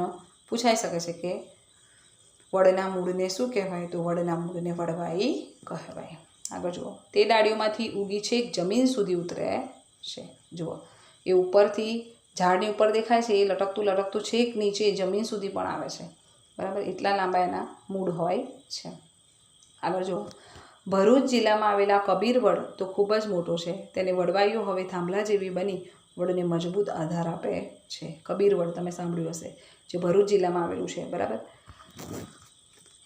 પૂછાઈ શકે છે કે વડના મૂળને શું કહેવાય? તો વડના મૂળને વડવાઈ કહેવાય. આગળ જુઓ, તે ડાળીઓમાંથી ઉગી છેક જમીન સુધી ઉતરે છે. જુઓ, એ ઉપરથી ઝાડની ઉપર દેખાય છે, એ લટકતું છેક નીચે જમીન સુધી પણ આવે છે. બરાબર, એટલા લાંબા એના મૂળ હોય છે. આગળ જુઓ, ભરૂચ જિલ્લામાં આવેલા કબીરવડ તો ખૂબ જ મોટો છે. તેને વડવાઈઓ હવે થાંભલા જેવી બની વડને મજબૂત આધાર આપે છે. કબીરવડ તમે સાંભળ્યું હશે, જે ભરૂચ જિલ્લામાં આવેલું છે. બરાબર,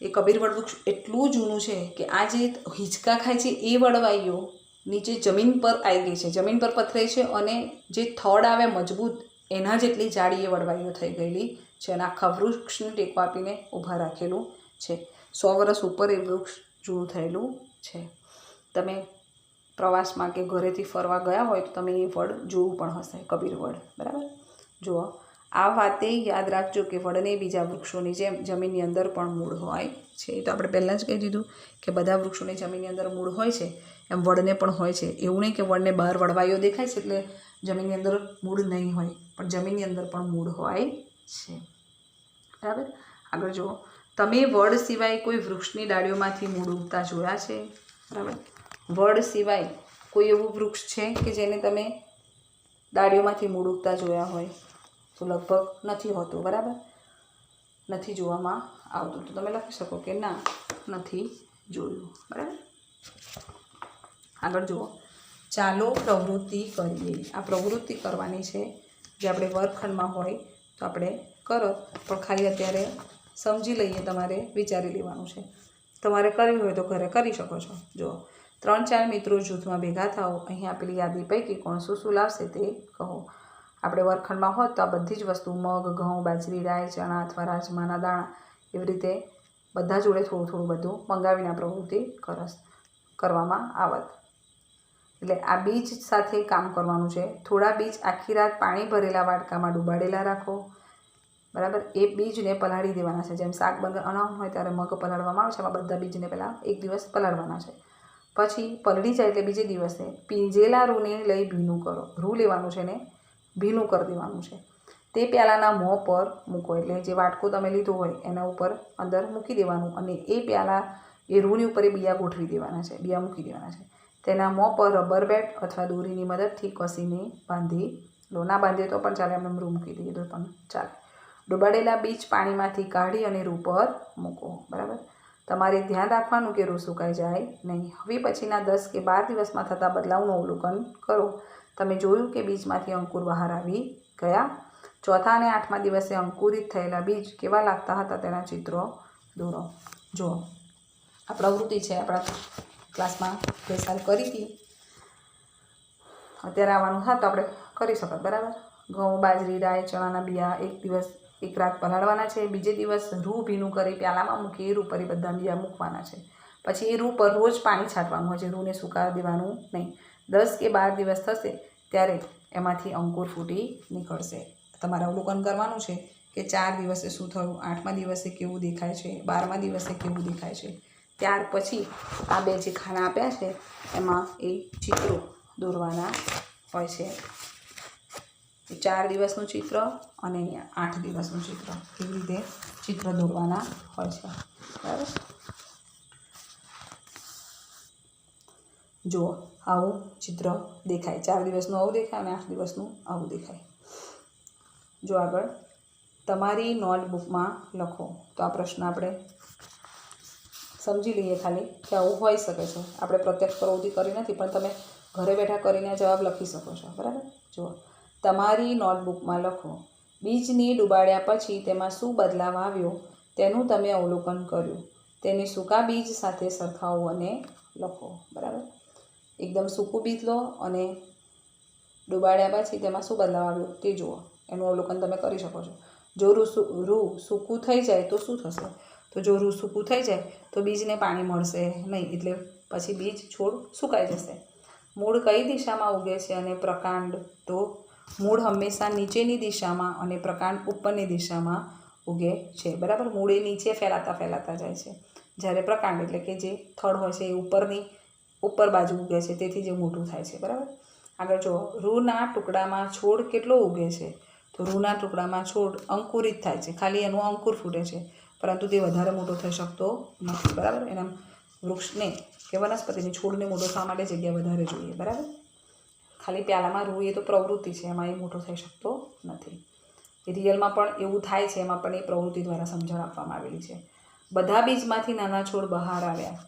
એ કબીરવડ વૃક્ષ એટલું જૂનું છે કે આ જે હિંચકા ખાય છે એ વડવાઈઓ નીચે જમીન પર આવી ગઈ છે, જમીન પર પથરે છે અને જે થડ આવે મજબૂત એના જેટલી જાડી એ વડવાઈઓ થઈ ગયેલી છે અને આખા વૃક્ષને ટેકો આપીને ઊભા રાખેલું છે. 100 વર્ષ ઉપર એ વૃક્ષ જૂનું થયેલું છે. તમે પ્રવાસમાં કે ઘરેથી ફરવા ગયા હોય તો તમે એ વડ જોયું પણ હશે, કબીરવડ. બરાબર, જુઓ, આ વાતે યાદ રાખજો કે વડને બીજા વૃક્ષોની જેમ જમીનની અંદર પણ મૂળ હોય છે. તો આપણે પહેલાં જ કહી દીધું કે બધા વૃક્ષોની જમીનની અંદર મૂળ હોય છે, એમ વડને પણ હોય છે. એવું નહીં કે વડને બહાર વળવાયો દેખાય છે એટલે જમીનની અંદર મૂળ નહીં હોય, પણ જમીનની અંદર પણ મૂળ હોય છે. બરાબર. આગળ જુઓ, તમે વડ સિવાય કોઈ વૃક્ષની ડાળીઓમાંથી મૂળ ઉગતા જોયા છે? બરાબર. વડ સિવાય કોઈ એવું વૃક્ષ છે કે જેને તમે ડાળીઓમાંથી મૂળ ઉગતા જોયા હોય? તો લગભગ નથી હોતું. બરાબર, નથી જોવામાં આવતું. તો તમે લખી શકો કે ના, નથી જોયું. બરાબર. આગળ જુઓ, ચાલો પ્રવૃત્તિ કરીએ. આ પ્રવૃત્તિ કરવાની છે જે આપણે વર્ગખંડમાં હોય તો આપણે કરો, પણ ખાલી અત્યારે સમજી લઈએ, તમારે વિચારી લેવાનું છે. તમારે કરવી હોય તો ઘરે કરી શકો છો. જુઓ, 3-4 મિત્રો જૂથમાં ભેગા થાઓ. અહીં આપેલી યાદી પૈકી કોણ શું શું લાવશે તે કહો. આપણે વર્ગખંડમાં હોત તો આ બધી જ વસ્તુ મગ, ઘઉં, બાજરી, રાઈ, ચણા અથવા રાજમાના દાણા એવી રીતે બધા જોડે થોડું થોડું બધું મંગાવીને આ પ્રવૃત્તિ કરવામાં આવત. એટલે આ બીજ સાથે કામ કરવાનું છે. થોડા બીજ આખી રાત પાણી ભરેલા વાટકામાં ડુબાડેલા રાખો. બરાબર. એ બીજને પલાળી દેવાના છે. જેમ શાક બનાવવાનું હોય ત્યારે મગ પલાળવામાં આવે છે, એમાં બધા બીજને પહેલાં 1 દિવસ પલાળવાના છે. પછી પલળી જાય એટલે બીજે દિવસે પીંજેલા રૂને લઈ ભીનું કરો. રૂ લેવાનું છે ને ભીનું કરી દેવાનું છે. તે પ્યાલાના મોં પર મૂકો. એટલે જે વાટકો તમે લીધો હોય એના ઉપર અંદર મૂકી દેવાનું, અને એ પ્યાલા એ રૂની ઉપર એ બિયા ગોઠવી દેવાના છે, બિયા મૂકી દેવાના છે. તેના મોં પર રબર બેટ અથવા દોરીની મદદથી કસીને બાંધી લો. ના બાંધીએ તો પણ ચાલે, એમને રૂ મૂકી દઈએ તો પણ ચાલે. ડુબાડેલા બીજ પાણીમાંથી કાઢી અને રૂ પર મૂકો. બરાબર. તમારે ધ્યાન રાખવાનું કે રૂ સુકાઈ જાય નહીં. હવે પછીના 10 કે 12 દિવસમાં થતા બદલાવનું અવલોકન કરો. તમે જોયું કે બીજમાંથી અંકુર બહાર આવી ગયા. ચોથા અને 8મા દિવસે અંકુરિત થયેલા બીજ કેવા લાગતા હતા તેના ચિત્રો દોરો. જુઓ, આ પ્રવૃત્તિ છે આપણા ક્લાસમાં ગઈ સાલ કરી હતી. અત્યારે આવવાનું થાય તો આપણે કરી શકત. બરાબર. ઘઉં, બાજરી, રાઈ, ચણાના બિયા 1 દિવસ 1 રાત પલાળવાના છે. બીજે દિવસ રૂ ભીનું કરી પ્યાલામાં મૂકી એ રૂ પર બધા બિયા મૂકવાના છે. પછી એ રૂ પર રોજ પાણી છાંટવાનું હોય છે, રૂને સુકાવા દેવાનું નહીં. 10 કે 12 દિવસ થશે ત્યારે એમાંથી અંકુર ફૂટી નીકળશે. તમારે અવલોકન કરવાનું છે કે 4 દિવસે શું થયું, 8મા દિવસે કેવું દેખાય છે, 12મા દિવસે કેવું દેખાય છે. ત્યાર પછી આ 2 જે ખાના આપ્યા છે એમાં એ ચિત્રો દોરવાના હોય છે. 4 દિવસનું ચિત્ર અને 8 દિવસનું ચિત્ર, એવી રીતે ચિત્ર દોરવાના હોય છે. બરાબર. જુઓ, આવું ચિત્ર દેખાય. 4 દિવસનું આવું દેખાય અને 8 દિવસનું આવું દેખાય. જો આગળ, તમારી નોટબુકમાં લખો. તો આ પ્રશ્ન આપણે સમજી લઈએ ખાલી કે આવું હોઈ શકે છે. આપણે પ્રત્યક્ષ પ્રવૃત્તિ કરી નથી, પણ તમે ઘરે બેઠા કરીને જવાબ લખી શકો છો. બરાબર. જુઓ, તમારી નોટબુકમાં લખો. બીજને ડુબાડ્યા પછી તેમાં શું બદલાવ આવ્યો તેનું તમે અવલોકન કર્યું. તેને સૂકા બીજ સાથે સરખાવો અને લખો. બરાબર. એકદમ સૂકું બીજ લો અને ડુબાડ્યા પછી તેમાં શું બદલાવ આવ્યો તે જુઓ. એનું અવલોકન તમે કરી શકો છો. જો રૂ સૂકું થઈ જાય તો શું થશે? તો જો રૂ સૂકું થઈ જાય તો બીજને પાણી મળશે નહીં, એટલે પછી બીજ છોડ સુકાઈ જશે. મૂળ કઈ દિશામાં ઉગે છે અને પ્રકાંડ? તો મૂળ હંમેશા નીચેની દિશામાં અને પ્રકાંડ ઉપરની દિશામાં ઉગે છે. બરાબર. મૂળ એ નીચે ફેલાતા જાય છે, જ્યારે પ્રકાંડ એટલે કે જે થડ હોય છે એ ઉપર બાજુ ઉગે છે, તેથી જે મોટું થાય છે. બરાબર. આગળ જુઓ, રૂના ટુકડામાં છોડ કેટલો ઉગે છે? તો રૂના ટુકડામાં છોડ અંકુરિત થાય છે, ખાલી એનું અંકુર ફૂટે છે, પરંતુ તે વધારે મોટો થઈ શકતો નથી. બરાબર. એના વૃક્ષને કે વનસ્પતિની છોડને મોટો થવા માટે જગ્યા વધારે જોઈએ. બરાબર. ખાલી પ્યાલામાં રૂ એ તો પ્રવૃત્તિ છે, એમાં એ મોટો થઈ શકતો નથી. રિયલમાં પણ એવું થાય છે, એમાં પણ એ પ્રવૃત્તિ દ્વારા સમજણ આપવામાં આવેલી છે. બધા બીજમાંથી નાના છોડ બહાર આવ્યા.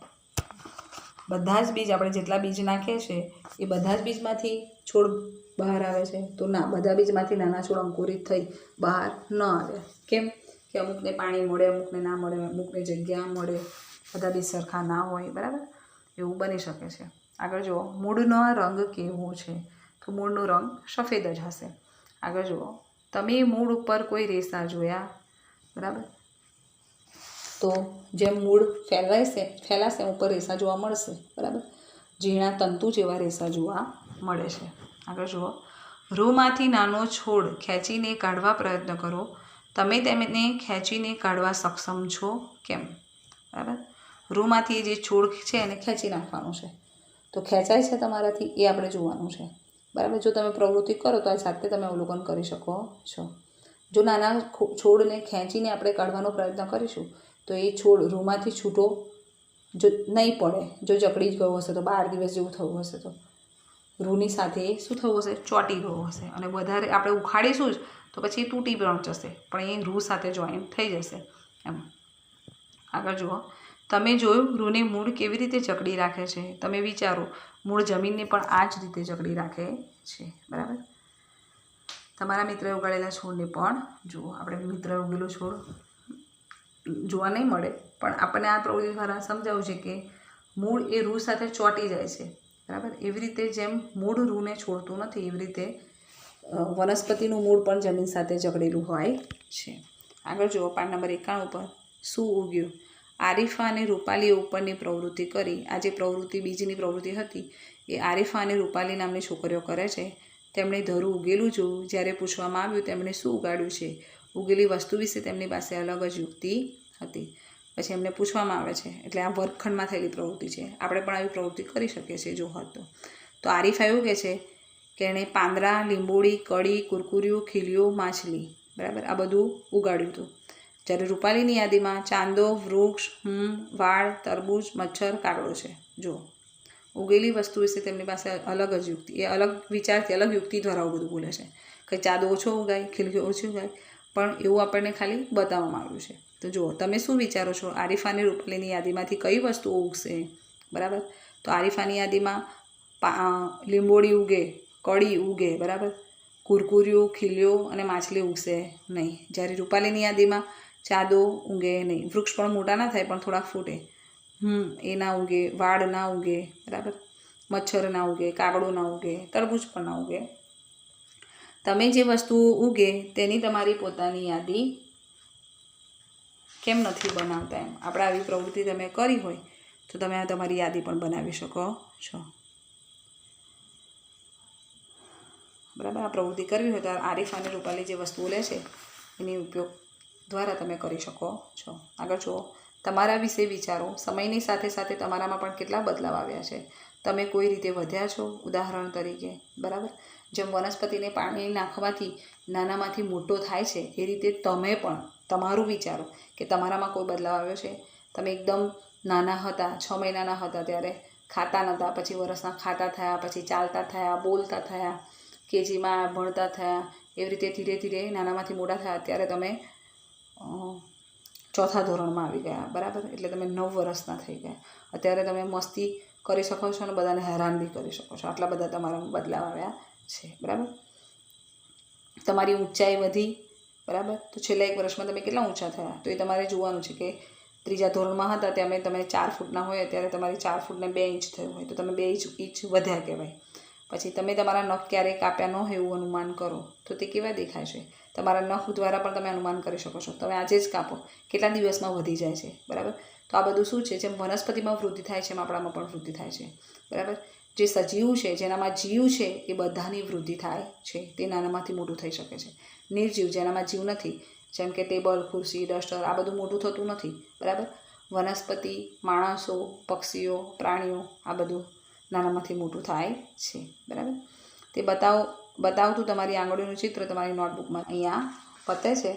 બધા જ બીજ, આપણે જેટલા બીજ નાખીએ છીએ એ બધા જ બીજમાંથી છોડ બહાર આવે છે? તો ના, બધા બીજમાંથી નાના છોડ અંકુરિત થઈ બહાર ન આવે. કેમ? કે અમુકને પાણી મળે, અમુકને ના મળે, અમુકને જગ્યા મળે, બધા બીજ સરખા ના હોય. બરાબર. એવું બની શકે છે. આગળ જુઓ, મૂળનો રંગ કેવો છે? તો મૂળનો રંગ સફેદ જ હશે. આગળ જુઓ, તમે મૂળ ઉપર કોઈ રેસા જોયા? બરાબર. તો જેમ મૂળ ફેલાશે ઉપર રેસા જોવા મળશે. બરાબર. ઝીણા તંતુ જેવા રેસા જોવા મળે છે. આગળ જુઓ, રૂમાંથી નાનો છોડ ખેંચીને કાઢવા પ્રયત્ન કરો. તમે તેમને ખેંચીને કાઢવા સક્ષમ છો કેમ? બરાબર. રૂમાંથી જે છોડ છે એને ખેંચી નાખવાનો છે, તો ખેંચાય છે તમારાથી એ આપણે જોવાનું છે. બરાબર. જો તમે પ્રવૃત્તિ કરો તો આ જાતે તમે અવલોકન કરી શકો છો. જો નાના છોડને ખેંચીને આપણે કાઢવાનો પ્રયત્ન કરીશું તો એ છોડ રૂમાંથી છૂટો જો નહીં પડે, જો જકડી જ ગયો હશે તો 12 દિવસ જેવું થયું હશે તો રૂની સાથે શું થયું હશે? ચોંટી ગયો હશે. અને વધારે આપણે ઉખાડીશું જ તો પછી એ તૂટી પણ જશે, પણ એ રૂ સાથે જોઈન થઈ જશે. એમ આગળ જુઓ. તમે જોયું રૂને મૂળ કેવી રીતે જકડી રાખે છે? તમે વિચારો, મૂળ જમીનને પણ આ જ રીતે જકડી રાખે છે. બરાબર. તમારા મિત્રએ ઉગાડેલા છોડને પણ જુઓ. આપણે મિત્રએ ઉગેલો છોડ જોવા નહીં મળે, પણ આપણને આ પ્રવૃત્તિ દ્વારા સમજાવું છે કે મૂળ એ રૂ સાથે ચોંટી જાય છે. બરાબર. એવી રીતે જેમ મૂળ રૂને છોડતું નથી, એવી રીતે વનસ્પતિનું મૂળ પણ જમીન સાથે જકડેલું હોય છે. આગળ જુઓ. પાન નંબર 91 પર શું ઉગ્યું? આરીફા અને રૂપાલીએ ઉપરની પ્રવૃત્તિ કરી. આ જે પ્રવૃત્તિ બીજની પ્રવૃત્તિ હતી એ આરીફા અને રૂપાલી નામની છોકરીઓ કરે છે. તેમણે ધરું ઉગેલું જોયું. જ્યારે પૂછવામાં આવ્યું તેમણે શું ઉગાડ્યું છે, ઉગેલી વસ્તુ વિશે તેમની પાસે અલગ જ યુક્તિ હતી. પછી એમને પૂછવામાં આવે છે, એટલે આ વર્ગખંડમાં થયેલી પ્રવૃત્તિ છે. આપણે પણ આવી પ્રવૃત્તિ કરી શકીએ છીએ જો હોત તો. આરીફા એવું કહે છે કે એણે પાંદડા, લીંબોળી, કળી, કુરકુરિયું, ખીલીઓ, માછલી, બરાબર, આ બધું ઉગાડ્યું હતું. જ્યારે રૂપાલીની યાદીમાં ચાંદો, વૃક્ષ, વાળ, તરબૂચ, મચ્છર, કાગડો છે. જો ઉગેલી વસ્તુ વિશે તેમની પાસે અલગ જ યુક્તિ, એ અલગ વિચારથી, અલગ યુક્તિ દ્વારા આવું બધું બોલે છે. કંઈ ચાંદો ઓછો ઉગાય, ખીલીઓ ઓછી ઉગાય, પણ એવું આપણને ખાલી બતાવવામાં આવ્યું છે. તો જુઓ, તમે શું વિચારો છો? આરીફા અને રૂપાલીની યાદીમાંથી કઈ વસ્તુઓ ઉગશે? બરાબર. તો આરીફાની યાદીમાં લીંબોળી ઉગે, કળી ઉગે, બરાબર, કુરકુરિયું, ખીલીઓ અને માછલી ઉગશે નહીં. જ્યારે રૂપાલીની યાદીમાં ચાંદો ઉગે નહીં, વૃક્ષ પણ મોટા ના થાય પણ થોડા ફૂટે, એ ના ઉગે, વાડ ના ઉગે, બરાબર, મચ્છર ના ઉગે, કાગડો ના ઉગે, તરબૂચ પણ ના ઉગે. તમે જે વસ્તુઓ ઉગે તેની તમારી પોતાની યાદી કેમ નથી બનાવતા? એમ આપણે આવી પ્રવૃત્તિ તમે કરી હોય તો તમે આ તમારી યાદી પણ બનાવી શકો છો. બરાબર. આ પ્રવૃત્તિ કરવી હોય તો આરીફા અને રૂપાલી જે વસ્તુઓ લે છે એની ઉપયોગ દ્વારા તમે કરી શકો છો. આગળ જુઓ. તમારા વિશે વિચારો. સમયની સાથે સાથે તમારામાં પણ કેટલા બદલાવ આવ્યા છે. તમે કોઈ રીતે વધ્યા છો. ઉદાહરણ તરીકે, બરાબર, જેમ વનસ્પતિને પાણી નાખવાથી નાનામાંથી મોટો થાય છે એ રીતે તમે પણ તમારું વિચારો કે તમારામાં કોઈ બદલાવ આવ્યો છે. તમે એકદમ નાના હતા, 6 મહિનાના હતા ત્યારે ખાતા નહોતા, પછી વર્ષના ખાતા થયા, પછી ચાલતા થયા, બોલતા થયા, કેજીમાં ભણતા થયા, એવી રીતે ધીરે ધીરે નાનામાંથી મોટા થયા. અત્યારે તમે 4થા ધોરણમાં આવી ગયા, બરાબર, એટલે તમે 9 વર્ષના થઈ ગયા. અત્યારે તમે મસ્તી કરી શકો છો અને બધાને હેરાન બી કરી શકો છો. આટલા બધા તમારામાં બદલાવ આવ્યા છે. બરાબર. તમારી ઊંચાઈ વધી, બરાબર, તો છેલ્લા 1 વર્ષમાં તમે કેટલા ઊંચા થયા તો એ તમારે જોવાનું છે કે 3જા ધોરણમાં હતા ત્યારે તમે 4 ફૂટના હોય, અત્યારે તમારી 4 ફૂટને 2 ઇંચ થયું હોય તો તમે 2 ઇંચ વધ્યા કહેવાય. પછી તમે તમારા નખ ક્યારેય કાપ્યા ન હોય એવું અનુમાન કરો તો તે કેવા દેખાય છે? તમારા નખ દ્વારા પણ તમે અનુમાન કરી શકો છો. તમે આજે જ કાપો, કેટલા દિવસમાં વધી જાય છે, બરાબર. તો આ બધું શું છે? જેમ વનસ્પતિમાં વૃદ્ધિ થાય છે એમ આપણામાં પણ વૃદ્ધિ થાય છે, બરાબર. જે સજીવ છે, જેનામાં જીવ છે, એ બધાની વૃદ્ધિ થાય છે. તે નાનામાંથી મોટું થઈ શકે છે. નિર્જીવ, જેનામાં જીવ નથી, જેમ કે ટેબલ, ખુરશી, ડસ્ટર, આ બધું મોટું થતું નથી, બરાબર. વનસ્પતિ, માણસો, પક્ષીઓ, પ્રાણીઓ, આ બધું નાનામાંથી મોટું થાય છે, બરાબર. તે બતાવતું તમારી આંગળીનું ચિત્ર તમારી નોટબુકમાં અહીંયા પતે છે,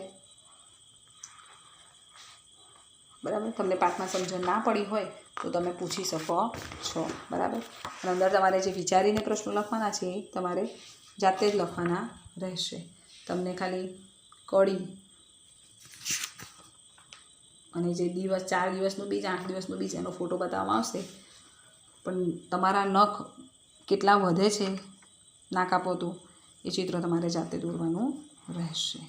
બરાબર. તમને પાઠમાં સમજણ ના પડી હોય તો તમે પૂછી શકો છો, બરાબર. અને અંદર તમારે જે વિચારીને પ્રશ્નો લખવાના છે એ તમારે જાતે જ લખવાના રહેશે. તમને ખાલી કળી અને જે 4 દિવસનું બીજ, 8 દિવસનું બીજ, એનો ફોટો બતાવવામાં આવશે, પણ તમારા નખ કેટલા વધે છે ના કાપો તો એ ચિત્ર તમારે જાતે દોરવાનું રહેશે.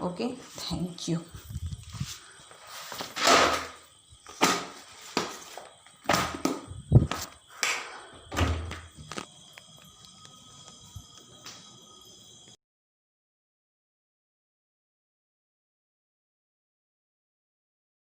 Okay, thank you.